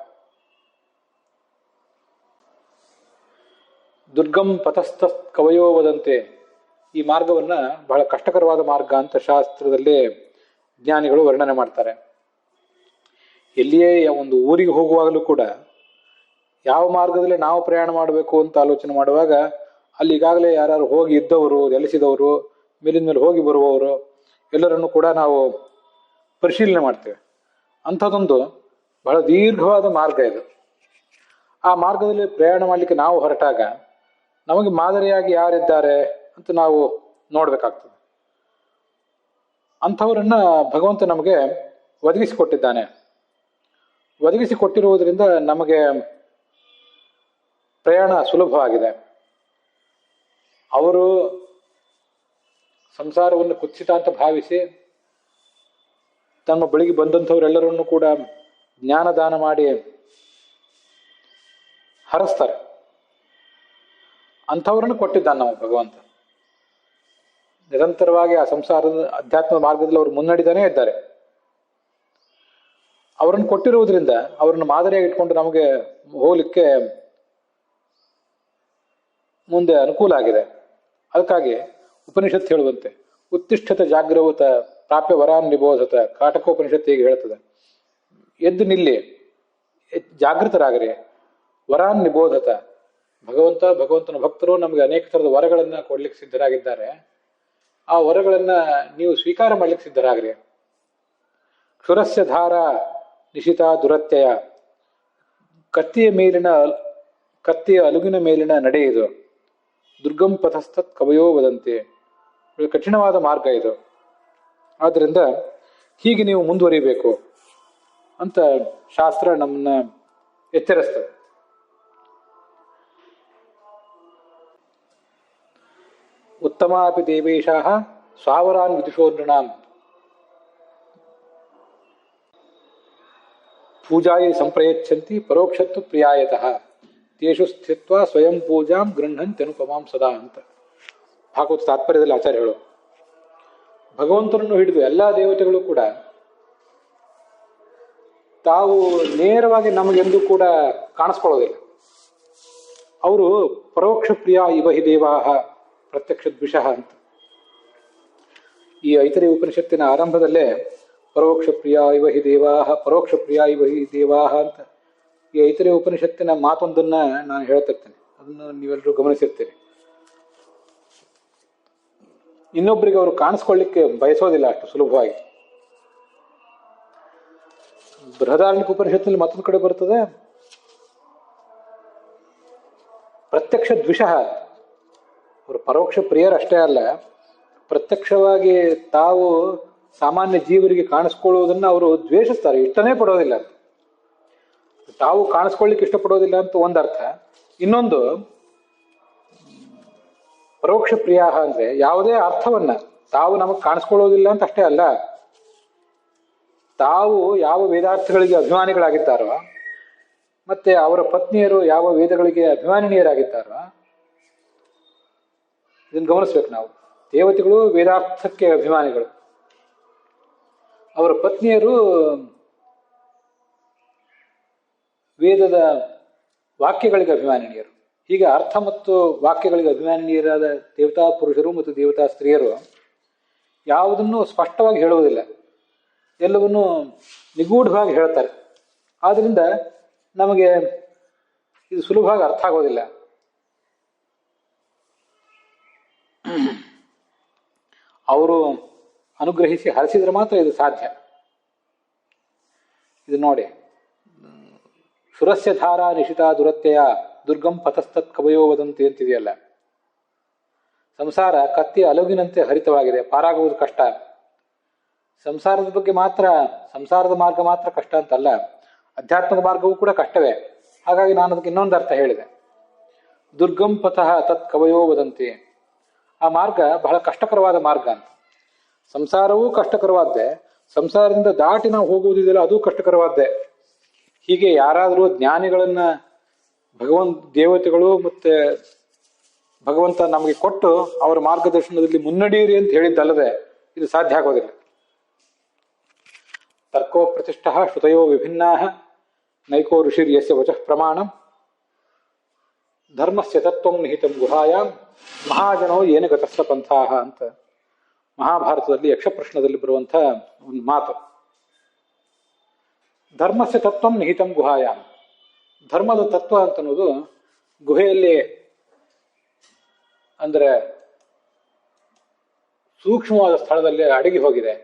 ದುರ್ಗಂ ಪಥಸ್ಥ ಕವಯೋ ವದಂತೆ, ಈ ಮಾರ್ಗವನ್ನ ಬಹಳ ಕಷ್ಟಕರವಾದ ಮಾರ್ಗ ಅಂತ ಶಾಸ್ತ್ರದಲ್ಲಿ ಜ್ಞಾನಿಗಳು ವರ್ಣನೆ ಮಾಡ್ತಾರೆ. ಎಲ್ಲಿಯೇ ಒಂದು ಊರಿಗೆ ಹೋಗುವಾಗಲೂ ಕೂಡ ಯಾವ ಮಾರ್ಗದಲ್ಲಿ ನಾವು ಪ್ರಯಾಣ ಮಾಡಬೇಕು ಅಂತ ಆಲೋಚನೆ ಮಾಡುವಾಗ ಅಲ್ಲಿ ಈಗಾಗಲೇ ಯಾರು ಹೋಗಿ ಇದ್ದವರು, ನೆಲೆಸಿದವರು, ಮೇಲಿನ ಮೇಲೆ ಹೋಗಿ ಬರುವವರು ಎಲ್ಲರನ್ನು ಕೂಡ ನಾವು ಪರಿಶೀಲನೆ ಮಾಡ್ತೇವೆ. ಅಂಥದ್ದೊಂದು ಬಹಳ ದೀರ್ಘವಾದ ಮಾರ್ಗ ಇದು. ಆ ಮಾರ್ಗದಲ್ಲಿ ಪ್ರಯಾಣ ಮಾಡಲಿಕ್ಕೆ ನಾವು ಹೊರಟಾಗ ನಮಗೆ ಮಾದರಿಯಾಗಿ ಯಾರಿದ್ದಾರೆ ಅಂತ ನಾವು ನೋಡ್ಬೇಕಾಗ್ತದೆ. ಅಂಥವರನ್ನ ಭಗವಂತ ನಮಗೆ ಒದಗಿಸಿಕೊಟ್ಟಿದ್ದಾನೆ. ಒದಗಿಸಿಕೊಟ್ಟಿರುವುದರಿಂದ ನಮಗೆ ಪ್ರಯಾಣ ಸುಲಭವಾಗಿದೆ. ಅವರು ಸಂಸಾರವನ್ನು ಕುತ್ಸಿತ ಅಂತ ಭಾವಿಸಿ ತಮ್ಮ ಬಳಿಗೆ ಬಂದಂಥವರೆಲ್ಲರನ್ನು ಕೂಡ ಜ್ಞಾನದಾನ ಮಾಡಿ ಹರಸ್ತಾರೆ. ಅಂಥವ್ರನ್ನು ಕೊಟ್ಟಿದ್ದಾನೆ ನಾವು ಭಗವಂತ. ನಿರಂತರವಾಗಿ ಆ ಸಂಸಾರದ ಅಧ್ಯಾತ್ಮ ಮಾರ್ಗದಲ್ಲಿ ಅವರು ಮುನ್ನಡೆದಾನೇ ಇದ್ದಾರೆ. ಅವರನ್ನು ಕೊಟ್ಟಿರುವುದರಿಂದ ಅವರನ್ನು ಮಾದರಿಯಾಗಿ ಇಟ್ಕೊಂಡು ನಮಗೆ ಹೋಗ್ಲಿಕ್ಕೆ ಮುಂದೆ ಅನುಕೂಲ ಆಗಿದೆ. ಅದಕ್ಕಾಗಿ ಉಪನಿಷತ್ತು ಹೇಳುವಂತೆ ಉತ್ತಿಷ್ಠತ ಜಾಗ್ರವತ ಪ್ರಾಪ್ಯ ವರಾನ್ ನಿಬೋಧತ, ಕಾಟಕೋಪನಿಷತ್ತು ಹೀಗೆ ಹೇಳ್ತದೆ. ಎದ್ದು ನಿಲ್ಲಿ, ಜಾಗೃತರಾಗರಿ, ವರಾನ್ ನಿಬೋಧತ. ಭಗವಂತನ ಭಕ್ತರು ನಮಗೆ ಅನೇಕ ಥರದ ವರಗಳನ್ನ ಕೊಡ್ಲಿಕ್ಕೆ ಸಿದ್ಧರಾಗಿದ್ದಾರೆ. ಆ ವರಗಳನ್ನ ನೀವು ಸ್ವೀಕಾರ ಮಾಡ್ಲಿಕ್ಕೆ ಸಿದ್ಧರಾಗ್ರಿ. ಕ್ಷುರಸ್ಯ ಧಾರ ನಿಶಿತ ದುರತ್ಯಯ, ಕತ್ತಿಯ ಅಲುಗಿನ ಮೇಲಿನ ನಡೆ ಇದು. ದುರ್ಗಂ ಪಥಸ್ಥತ್ ಕವಯೋ ವದಂತೆ, ಕಠಿಣವಾದ ಮಾರ್ಗ ಇದು. ಆದ್ದರಿಂದ ಹೀಗೆ ನೀವು ಮುಂದುವರಿಬೇಕು ಅಂತ ಶಾಸ್ತ್ರ ನಮ್ಮನ್ನ ಎಚ್ಚರಿಸ್ತದೆ. ಉತ್ತಮಾಪಿ ದೇವೇಶಾಃ ಸ್ವಾವರಾನ್ ವಿದುಷೋ ನೃಣಾಂ ಪೂಜಾಯೇ ಸಂಪ್ರಯಚ್ಛಂತಿ ಪರೋಕ್ಷತ್ತು ಪ್ರಿಯಾಯತಃ ತೇಷು ಸ್ಥಿತ್ವ ಸ್ವಯಂ ಪೂಜಾಂ ಗೃಹಂತ್ಯನುಪಮಾಂ ಸದಾ ಅಂತ ಭಾಗವತ ತಾತ್ಪರ್ಯದಲ್ಲಿ ಆಚಾರ್ಯ ಹೇಳು. ಭಗವಂತನನ್ನು ಹಿಡಿದು ಎಲ್ಲ ದೇವತೆಗಳು ಕೂಡ ತಾವು ನೇರವಾಗಿ ನಮಗೆಂದೂ ಕೂಡ ಕಾಣಿಸ್ಕೊಳ್ಳೋದಿಲ್ಲ. ಅವರು ಪರೋಕ್ಷ ಪ್ರಿಯ ಇವ ಹಿ ದೇವಾಹ ಪ್ರತ್ಯಕ್ಷ ದ್ವಿಷಃ ಅಂತ. ಈ ಐತರೇಯ ಉಪನಿಷತ್ತಿನ ಆರಂಭದಲ್ಲೇ ಪರೋಕ್ಷ ಪ್ರಿಯ ಇವ ಹಿ ದೇವಾಹ, ಪರೋಕ್ಷ ಪ್ರಿಯ ಇವ ಹಿ ದೇವಾಹ ಅಂತ ಈ ಐತರೇಯ ಉಪನಿಷತ್ತಿನ ಮಾತೊಂದನ್ನ ನಾನು ಹೇಳ್ತಿರ್ತೇನೆ. ಅದನ್ನು ನೀವೆಲ್ಲರೂ ಗಮನಿಸಿರ್ತೀರಿ. ಇನ್ನೊಬ್ಬರಿಗೆ ಅವರು ಕಾಣಿಸ್ಕೊಳ್ಳಿಕ್ಕೆ ಬಯಸೋದಿಲ್ಲ ಅಷ್ಟು ಸುಲಭವಾಗಿ. ಬೃಹದಾರಣ್ಯಕ ಉಪನಿಷತ್ತಿನಲ್ಲಿ ಮತ್ತೊಂದು ಕಡೆ ಬರ್ತದೆ ಪ್ರತ್ಯಕ್ಷ ದ್ವಿಷಃ. ಅವರು ಪರೋಕ್ಷ ಪ್ರಿಯರಷ್ಟೇ ಅಲ್ಲ, ಪ್ರತ್ಯಕ್ಷವಾಗಿ ತಾವು ಸಾಮಾನ್ಯ ಜೀವರಿಗೆ ಕಾಣಿಸ್ಕೊಳ್ಳುವುದನ್ನು ಅವರು ದ್ವೇಷಿಸ್ತಾರೆ, ಇಷ್ಟನೇ ಪಡೋದಿಲ್ಲ. ತಾವು ಕಾಣಿಸ್ಕೊಳ್ಳಿಕ್ಕೆ ಇಷ್ಟಪಡೋದಿಲ್ಲ ಅಂತ ಒಂದರ್ಥ. ಇನ್ನೊಂದು ಪರೋಕ್ಷ ಪ್ರಿಯ ಅಂದ್ರೆ ಯಾವುದೇ ಅರ್ಥವನ್ನ ತಾವು ನಮಗೆ ಕಾಣಿಸ್ಕೊಳ್ಳೋದಿಲ್ಲ ಅಂತ ಅಷ್ಟೇ ಅಲ್ಲ, ತಾವು ಯಾವ ವೇದಾರ್ಥಗಳಿಗೆ ಅಭಿಮಾನಿಗಳಾಗಿದ್ದಾರೋ ಮತ್ತೆ ಅವರ ಪತ್ನಿಯರು ಯಾವ ವೇದಗಳಿಗೆ ಅಭಿಮಾನಿನಿಯರಾಗಿದ್ದಾರೋ ಇದನ್ನು ಗಮನಿಸ್ಬೇಕು ನಾವು. ದೇವತೆಗಳು ವೇದಾರ್ಥಕ್ಕೆ ಅಭಿಮಾನಿಗಳು, ಅವರ ಪತ್ನಿಯರು ವೇದದ ವಾಕ್ಯಗಳಿಗೆ ಅಭಿಮಾನಿನಿಯರು. ಹೀಗೆ ಅರ್ಥ ಮತ್ತು ವಾಕ್ಯಗಳಿಗೆ ಅಭಿಮಾನಿನಿಯರಾದ ದೇವತಾ ಪುರುಷರು ಮತ್ತು ದೇವತಾ ಸ್ತ್ರೀಯರು ಯಾವುದನ್ನು ಸ್ಪಷ್ಟವಾಗಿ ಹೇಳುವುದಿಲ್ಲ, ಎಲ್ಲವನ್ನೂ ನಿಗೂಢವಾಗಿ ಹೇಳ್ತಾರೆ. ಆದ್ರಿಂದ ನಮಗೆ ಇದು ಸುಲಭವಾಗಿ ಅರ್ಥ ಆಗೋದಿಲ್ಲ. ಅವರು ಅನುಗ್ರಹಿಸಿ ಹರಿಸಿದ್ರೆ ಮಾತ್ರ ಇದು ಸಾಧ್ಯ. ಇದು ನೋಡಿ, ಸುರಸ್ಯ ಧಾರಾ ನಿಶಿತಾ ದುರತ್ಯಯ ದುರ್ಗಂ ಪಥಸ್ತತ್ ಕವಯೋ ವದಂತಿ ಅಂತಿದೆಯಲ್ಲ. ಸಂಸಾರ ಕತ್ತಿಯ ಅಲುಗಿನಂತೆ ಹರಿತವಾಗಿದೆ, ಪಾರಾಗುವುದು ಕಷ್ಟ. ಸಂಸಾರದ ಬಗ್ಗೆ ಮಾತ್ರ, ಸಂಸಾರದ ಮಾರ್ಗ ಮಾತ್ರ ಕಷ್ಟ ಅಂತಲ್ಲ, ಅಧ್ಯಾತ್ಮದ ಮಾರ್ಗವೂ ಕೂಡ ಕಷ್ಟವೇ. ಹಾಗಾಗಿ ನಾನು ಅದಕ್ಕೆ ಇನ್ನೊಂದು ಅರ್ಥ ಹೇಳಿದೆ, ದುರ್ಗಂ ಪಥಃ ತತ್ ಕವಯೋ ವದಂತಿ. ಆ ಮಾರ್ಗ ಬಹಳ ಕಷ್ಟಕರವಾದ ಮಾರ್ಗ ಅಂತ. ಸಂಸಾರವೂ ಕಷ್ಟಕರವಾದ್ದೆ, ಸಂಸಾರದಿಂದ ದಾಟಿ ನಾವು ಹೋಗುವುದಿದೆಯಲ್ಲ ಅದು ಕಷ್ಟಕರವಾದ್ದೆ. ಹೀಗೆ ಯಾರಾದರೂ ಜ್ಞಾನಿಗಳನ್ನ ದೇವತೆಗಳು ಮತ್ತೆ ಭಗವಂತ ನಮಗೆ ಕೊಟ್ಟು ಅವರ ಮಾರ್ಗದರ್ಶನದಲ್ಲಿ ಮುನ್ನಡೆಯಿರಿ ಅಂತ ಹೇಳಿದ್ದಲ್ಲದೆ ಇದು ಸಾಧ್ಯ ಆಗೋದಿಲ್ಲ. ತರ್ಕೋ ಪ್ರತಿಷ್ಠ ಶ್ರುತಯೋ ವಿಭಿನ್ನಾ ನೈಕೋ ಋಷಿರ್ಯಸ್ಯ ವಚಃ ಪ್ರಮಾಣಂ ಧರ್ಮಸ್ಯ ತತ್ವಂ ನಿಹಿತಂ ಗುಹಾಯಾಂ ಮಹಾಜನೋ ಏನ ಗತಸ್ಸ ಪಂಥಾಹ ಅಂತ ಮಹಾಭಾರತದಲ್ಲಿ ಯಕ್ಷಪ್ರಶ್ನದಲ್ಲಿ ಬರುವಂಥ ಒಂದು ಮಾತು. ಧರ್ಮಸ್ಯ ತತ್ವಂ ನಿಹಿತಂ ಗುಹಾಯಾಮ್, ಧರ್ಮದ ತತ್ವ ಅಂತನ್ನೋದು ಗುಹೆಯಲ್ಲಿ ಅಂದರೆ ಸೂಕ್ಷ್ಮವಾದ ಸ್ಥಳದಲ್ಲಿ ಅಡಗಿ ಹೋಗಿದೆ.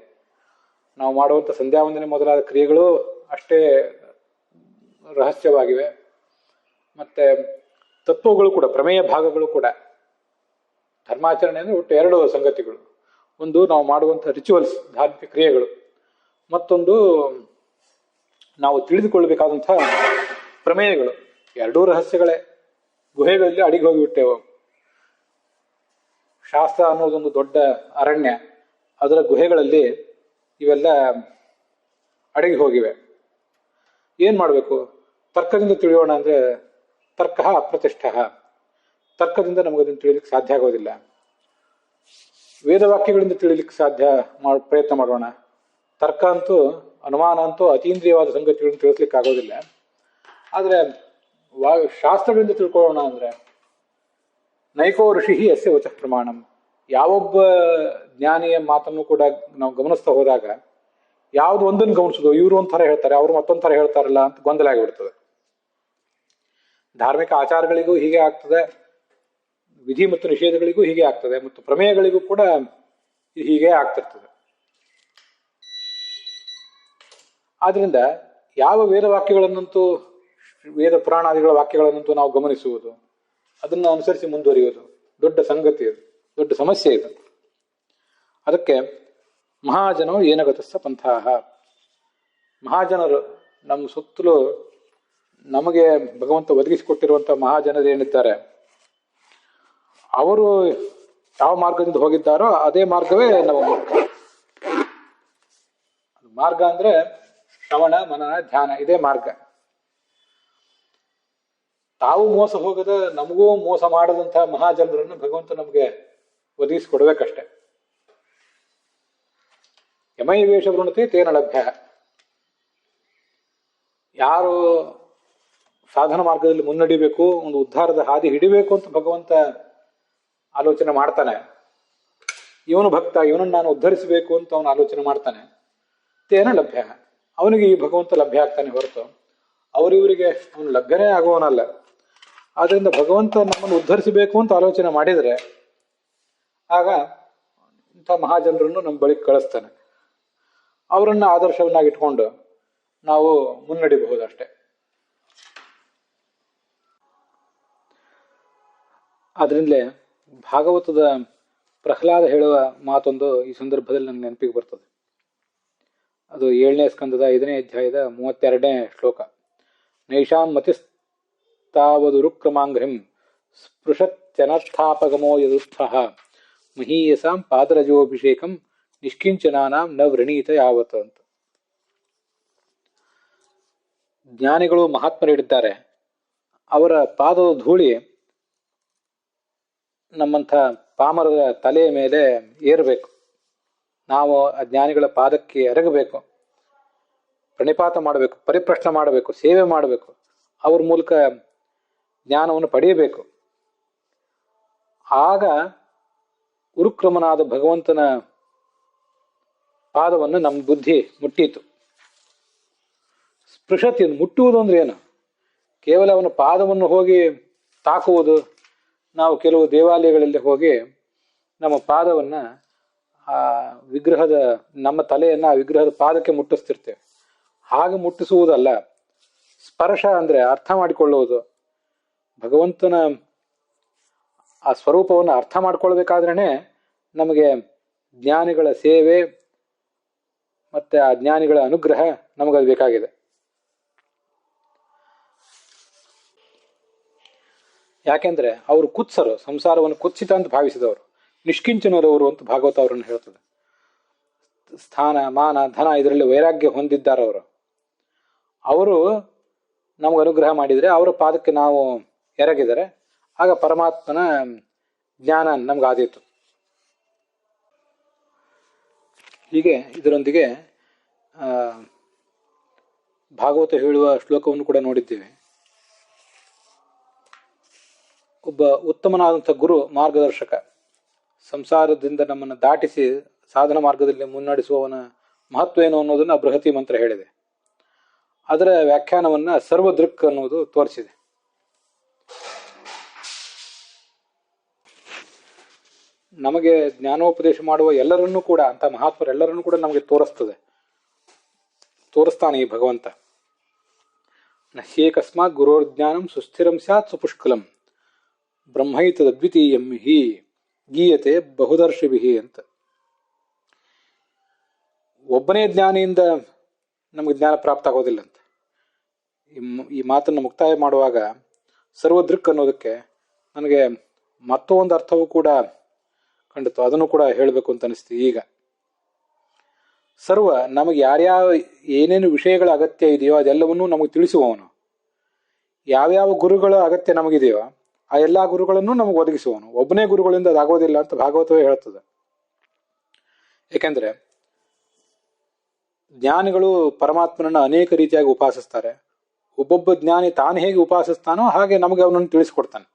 ನಾವು ಮಾಡುವಂಥ ಸಂಧ್ಯಾವಂದನೆ ಮೊದಲಾದ ಕ್ರಿಯೆಗಳು ಅಷ್ಟೇ ರಹಸ್ಯವಾಗಿವೆ. ಮತ್ತೆ ತತ್ವಗಳು ಕೂಡ, ಪ್ರಮೇಯ ಭಾಗಗಳು ಕೂಡ. ಧರ್ಮಾಚರಣೆ ಅಂದರೆ ಒಟ್ಟು ಎರಡು ಸಂಗತಿಗಳು. ಒಂದು ನಾವು ಮಾಡುವಂಥ ರಿಚುವಲ್ಸ್, ಧಾರ್ಮಿಕ ಕ್ರಿಯೆಗಳು. ಮತ್ತೊಂದು ನಾವು ತಿಳಿದುಕೊಳ್ಳಬೇಕಾದಂಥ ಪ್ರಮೇಯಗಳು. ಎರಡೂ ರಹಸ್ಯಗಳೇ. ಗುಹೆಗಳಲ್ಲಿ ಅಡಿಗೆ ಹೋಗಿಬಿಟ್ಟೆವು. ಶಾಸ್ತ್ರ ಅನ್ನೋದೊಂದು ದೊಡ್ಡ ಅರಣ್ಯ, ಅದರ ಗುಹೆಗಳಲ್ಲಿ ಇವೆಲ್ಲ ಅಡಗಿ ಹೋಗಿವೆ. ಏನು ಮಾಡಬೇಕು? ತರ್ಕದಿಂದ ತಿಳಿಯೋಣ ಅಂದರೆ ತರ್ಕ ಅಪ್ರತಿಷ್ಠ. ತರ್ಕದಿಂದ ನಮಗದನ್ನು ತಿಳಿಲಿಕ್ಕೆ ಸಾಧ್ಯ ಆಗೋದಿಲ್ಲ. ವೇದವಾಕ್ಯಗಳಿಂದ ತಿಳಿಲಿಕ್ಕೆ ಪ್ರಯತ್ನ ಮಾಡೋಣ. ತರ್ಕ ಅಂತೂ, ಅನುಮಾನ ಅಂತೂ ಅತೀಂದ್ರಿಯವಾದ ಸಂಗತಿಗಳನ್ನು ತಿಳಿಸ್ಲಿಕ್ಕೆ ಆಗೋದಿಲ್ಲ. ಆದರೆ ಶಾಸ್ತ್ರಗಳಿಂದ ತಿಳ್ಕೊಳ್ಳೋಣ ಅಂದರೆ ನೈಕೋ ಋಷಿ ಅಸ್ಯ ವಚಃ ಪ್ರಮಾಣಂ. ಯಾವೊಬ್ಬ ಜ್ಞಾನಿಯ ಮಾತನ್ನು ಕೂಡ ನಾವು ಗಮನಿಸ್ತಾ ಹೋದಾಗ ಯಾವುದು ಒಂದನ್ನು ಗಮನಿಸೋದು, ಇವರು ಒಂಥರ ಹೇಳ್ತಾರೆ, ಅವರು ಮತ್ತೊಂದು ಥರ ಹೇಳ್ತಾರಲ್ಲ ಅಂತ ಗೊಂದಲ ಆಗಿಬಿಡ್ತದೆ. ಧಾರ್ಮಿಕ ಆಚಾರಗಳಿಗೂ ಹೀಗೆ ಆಗ್ತದೆ, ವಿಧಿ ಮತ್ತು ನಿಷೇಧಗಳಿಗೂ ಹೀಗೆ ಆಗ್ತದೆ, ಮತ್ತು ಪ್ರಮೇಯಗಳಿಗೂ ಕೂಡ ಹೀಗೆ ಆಗ್ತಿರ್ತದೆ. ಆದ್ರಿಂದ ಯಾವ ವೇದವಾಕ್ಯಗಳನ್ನಂತೂ, ವೇದ ಪುರಾಣಾದಿಗಳ ವಾಕ್ಯಗಳನ್ನಂತೂ ನಾವು ಗಮನಿಸುವುದು, ಅದನ್ನು ಅನುಸರಿಸಿ ಮುಂದುವರಿಯುವುದು ದೊಡ್ಡ ಸಂಗತಿ, ಅದು ದೊಡ್ಡ ಸಮಸ್ಯೆ ಇದು. ಅದಕ್ಕೆ ಮಹಾಜನೋ ಏನಗತಸ್ಸ ಪಂಥಾಹ. ಮಹಾಜನರು ನಮ್ಮ ಸುತ್ತಲೂ ನಮಗೆ ಭಗವಂತ ಒದಗಿಸಿಕೊಟ್ಟಿರುವಂಥ ಮಹಾಜನರು ಏನಿದ್ದಾರೆ, ಅವರು ಯಾವ ಮಾರ್ಗದಿಂದ ಹೋಗಿದ್ದಾರೋ ಅದೇ ಮಾರ್ಗವೇ ನಮ್ಮ ಮಾರ್ಗ. ಅಂದ್ರೆ ಶ್ರವಣ, ಮನನ, ಧ್ಯಾನ, ಇದೇ ಮಾರ್ಗ. ತಾವು ಮೋಸ ಹೋಗದ, ನಮಗೂ ಮೋಸ ಮಾಡದಂತಹ ಮಹಾಜನರನ್ನು ಭಗವಂತ ನಮಗೆ ಒದಗಿಸಿಕೊಡ್ಬೇಕಷ್ಟೆ. ಯಮೈ ವೇಷ ವೃಣತೆ ತೇನ ಲಭ್ಯ. ಯಾರು ಸಾಧನ ಮಾರ್ಗದಲ್ಲಿ ಮುನ್ನಡಿಬೇಕು, ಒಂದು ಉದ್ಧಾರದ ಹಾದಿ ಹಿಡಿಬೇಕು ಅಂತ ಭಗವಂತ ಆಲೋಚನೆ ಮಾಡ್ತಾನೆ, ಇವನು ಭಕ್ತ, ಇವನನ್ನು ನಾನು ಉದ್ಧರಿಸಬೇಕು ಅಂತ ಅವನು ಆಲೋಚನೆ ಮಾಡ್ತಾನೆ, ತೇನ ಲಭ್ಯ, ಅವನಿಗೆ ಈ ಭಗವಂತ ಲಭ್ಯ ಆಗ್ತಾನೆ ಹೊರತು ಅವರಿವರಿಗೆ ಅವನು ಲಭ್ಯನೇ ಆಗುವವನಲ್ಲ. ಆದ್ರಿಂದ ಭಗವಂತ ನಮ್ಮನ್ನು ಉದ್ಧರಿಸಬೇಕು ಅಂತ ಆಲೋಚನೆ ಮಾಡಿದರೆ ಆಗ ಇಂಥ ಮಹಾಜನರನ್ನು ನಮ್ಮ ಬಳಿಗೆ ಕಳಿಸ್ತಾನೆ. ಅವರನ್ನು ಆದರ್ಶವನ್ನಾಗಿ ಇಟ್ಕೊಂಡು ನಾವು ಮುನ್ನಡಿಬಹುದಷ್ಟೆ. ಆದ್ರಿಂದಲೇ ಭಾಗವತದ ಪ್ರಹ್ಲಾದ ಹೇಳುವ ಮಾತೊಂದು ಈ ಸಂದರ್ಭದಲ್ಲಿ ನನಗೆ ನೆನಪಿಗೆ ಬರ್ತದೆ. ಅದು 7ನೇ ಸ್ಕಂದದ 5ನೇ ಅಧ್ಯಾಯದ 32ನೇ ಶ್ಲೋಕ. ನೈಷಾಂ ಮತಿಸ್ತಾವದುರುಕ್ರಮಾಂಘ್ರಿಂ ಸ್ಪೃಶತ್ಯನರ್ಥಾಪಗಮೋ ಯದುತ್ಥಃ ಮಹೀಯಸಾಂ ಪಾದರಜೋಭಿಷೇಕಂ ನಿಷ್ಕಿಂಚನಾನಾಂ ನ ವೃಣೀತ ಯಾವತ್ ಅಂತ. ಜ್ಞಾನಿಗಳು ಮಹಾತ್ಮರಿದ್ದಾರೆ, ಅವರ ಪಾದದ ಧೂಳಿ ನಮ್ಮಂಥ ಪಾಮರದ ತಲೆಯ ಮೇಲೆ ಏರಬೇಕು. ನಾವು ಆ ಜ್ಞಾನಿಗಳ ಪಾದಕ್ಕೆ ಎರಗಬೇಕು, ಪ್ರಣಿಪಾತ ಮಾಡಬೇಕು, ಪರಿಪ್ರಶ್ನೆ ಮಾಡಬೇಕು, ಸೇವೆ ಮಾಡಬೇಕು, ಅವ್ರ ಮೂಲಕ ಜ್ಞಾನವನ್ನು ಪಡೆಯಬೇಕು. ಆಗ ಉರುಕ್ರಮನಾದ ಭಗವಂತನ ಪಾದವನ್ನು ನಮ್ಮ ಬುದ್ಧಿ ಮುಟ್ಟೀತು. ಸ್ಪೃಶತಿ, ಮುಟ್ಟುವುದು ಅಂದ್ರೆ ಏನು? ಕೇವಲ ಅವನ ಪಾದವನ್ನು ಹೋಗಿ ತಾಕುವುದು. ನಾವು ಕೆಲವು ದೇವಾಲಯಗಳಲ್ಲಿ ಹೋಗಿ ನಮ್ಮ ಪಾದವನ್ನು ಆ ವಿಗ್ರಹದ, ನಮ್ಮ ತಲೆಯನ್ನು ಆ ವಿಗ್ರಹದ ಪಾದಕ್ಕೆ ಮುಟ್ಟಿಸ್ತಿರ್ತೇವೆ. ಹಾಗೆ ಮುಟ್ಟಿಸುವುದಲ್ಲ. ಸ್ಪರ್ಶ ಅಂದ್ರೆ ಅರ್ಥ ಮಾಡಿಕೊಳ್ಳುವುದು. ಭಗವಂತನ ಆ ಸ್ವರೂಪವನ್ನು ಅರ್ಥ ಮಾಡ್ಕೊಳ್ಬೇಕಾದ್ರೇನೆ ನಮಗೆ ಜ್ಞಾನಿಗಳ ಸೇವೆ ಮತ್ತೆ ಆ ಜ್ಞಾನಿಗಳ ಅನುಗ್ರಹ ನಮಗದು ಬೇಕಾಗಿದೆ. ಯಾಕೆಂದ್ರೆ ಅವರು ಕುತ್ಸರು, ಸಂಸಾರವನ್ನು ಕುತ್ಸಿತ ಅಂತ ಭಾವಿಸಿದವರು, ನಿಷ್ಕಿಂಚನರವರು ಅಂತ ಭಾಗವತ ಅವರನ್ನು ಹೇಳ್ತದೆ. ಸ್ಥಾನ, ಮಾನ, ಧನ ಇದರಲ್ಲಿ ವೈರಾಗ್ಯ ಹೊಂದಿದ್ದಾರವರು. ಅವರು ನಮಗೆ ಅನುಗ್ರಹ ಮಾಡಿದರೆ, ಅವರ ಪಾದಕ್ಕೆ ನಾವು ಎರಗಿದರೆ ಆಗ ಪರಮಾತ್ಮನ ಜ್ಞಾನ ನಮ್ಗಾದೀತು. ಹೀಗೆ ಇದರೊಂದಿಗೆ ಭಾಗವತ ಹೇಳುವ ಶ್ಲೋಕವನ್ನು ಕೂಡ ನೋಡಿದ್ದೇವೆ. ಒಬ್ಬ ಉತ್ತಮನಾದಂಥ ಗುರು, ಮಾರ್ಗದರ್ಶಕ, ಸಂಸಾರದಿಂದ ನಮ್ಮನ್ನು ದಾಟಿಸಿ ಸಾಧನ ಮಾರ್ಗದಲ್ಲಿ ಮುನ್ನಡೆಸುವವನ ಮಹತ್ವ ಏನು ಅನ್ನೋದನ್ನ ಬೃಹತಿ ಮಂತ್ರ ಹೇಳಿದೆ. ಅದರ ವ್ಯಾಖ್ಯಾನವನ್ನ ಸರ್ವದೃಕ್ ಅನ್ನೋದು ತೋರಿಸಿದೆ. ನಮಗೆ ಜ್ಞಾನೋಪದೇಶ ಮಾಡುವ ಎಲ್ಲರನ್ನೂ ಕೂಡ, ಅಂತ ಮಹಾತ್ಮರೆಲ್ಲರನ್ನೂ ಕೂಡ ನಮಗೆ ತೋರಿಸ್ತಾನೆ ಈ ಭಗವಂತ. ನಹ್ಯೇಕಸ್ಮಾತ್ ಗುರೋರ್ಜ್ಞಾನಂ ಸುಸ್ಥಿರಂ ಸ್ಯಾತ್ ಸುಪುಷ್ಕಲಂ ಬ್ರಹ್ಮೈತದ್ವಿತೀಯಂ ಹಿ ಗೀಯತೆ ಬಹುದರ್ಶಿಭಿ ಅಂತ. ಒಬ್ಬನೇ ಜ್ಞಾನಿಯಿಂದ ನಮಗೆ ಜ್ಞಾನ ಪ್ರಾಪ್ತ ಆಗೋದಿಲ್ಲಂತೆ. ಈ ಮಾತನ್ನು ಮುಕ್ತಾಯ ಮಾಡುವಾಗ ಸರ್ವದೃಕ್ ಅನ್ನೋದಕ್ಕೆ ನನಗೆ ಮತ್ತೊಂದು ಅರ್ಥವೂ ಕೂಡ ಕಂಡಿತು. ಅದನ್ನು ಕೂಡ ಹೇಳಬೇಕು ಅಂತ ಅನಿಸ್ತು. ಈಗ ಸರ್ವ, ನಮಗೆ ಯಾರ್ಯಾವ ಏನೇನು ವಿಷಯಗಳ ಅಗತ್ಯ ಇದೆಯೋ ಅದೆಲ್ಲವನ್ನೂ ನಮಗೆ ತಿಳಿಸುವವನು. ಯಾವ್ಯಾವ ಗುರುಗಳ ಅಗತ್ಯ ನಮಗಿದೆಯೋ ಆ ಎಲ್ಲಾ ಗುರುಗಳನ್ನು ನಮಗೆ ಒದಗಿಸುವವನು. ಒಬ್ಬನೇ ಗುರುಗಳಿಂದ ಅದಾಗೋದಿಲ್ಲ ಅಂತ ಭಾಗವತವೇ ಹೇಳ್ತದೆ. ಏಕೆಂದ್ರೆ ಜ್ಞಾನಿಗಳು ಪರಮಾತ್ಮನನ್ನು ಅನೇಕ ರೀತಿಯಾಗಿ ಉಪಾಸಿಸ್ತಾರೆ. ಒಬ್ಬೊಬ್ಬ ಜ್ಞಾನಿ ತಾನು ಹೇಗೆ ಉಪಾಸಿಸ್ತಾನೋ ಹಾಗೆ ನಮಗೆ ಅವನನ್ನು ತಿಳಿಸ್ಕೊಡ್ತಾನೆ.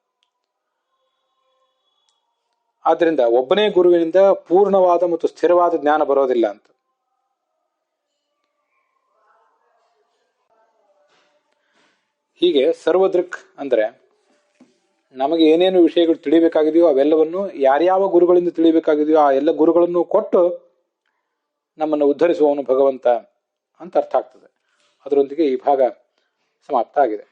ಆದ್ರಿಂದ ಒಬ್ಬನೇ ಗುರುವಿನಿಂದ ಪೂರ್ಣವಾದ ಮತ್ತು ಸ್ಥಿರವಾದ ಜ್ಞಾನ ಬರೋದಿಲ್ಲ ಅಂತ. ಹೀಗೆ ಸರ್ವದೃಕ್ ಅಂದ್ರೆ ನಮಗೆ ಏನೇನು ವಿಷಯಗಳು ತಿಳಿಬೇಕಾಗಿದೆಯೋ ಅವೆಲ್ಲವನ್ನು ಯಾರ್ಯಾವ ಗುರುಗಳಿಂದ ತಿಳಿಬೇಕಾಗಿದೆಯೋ ಆ ಎಲ್ಲ ಗುರುಗಳನ್ನು ಕೊಟ್ಟು ನಮ್ಮನ್ನು ಉದ್ಧರಿಸುವವನು ಭಗವಂತ ಅಂತ ಅರ್ಥ ಆಗ್ತದೆ. ಅದರೊಂದಿಗೆ ಈ ಭಾಗ ಸಮಾಪ್ತ ಆಗಿದೆ.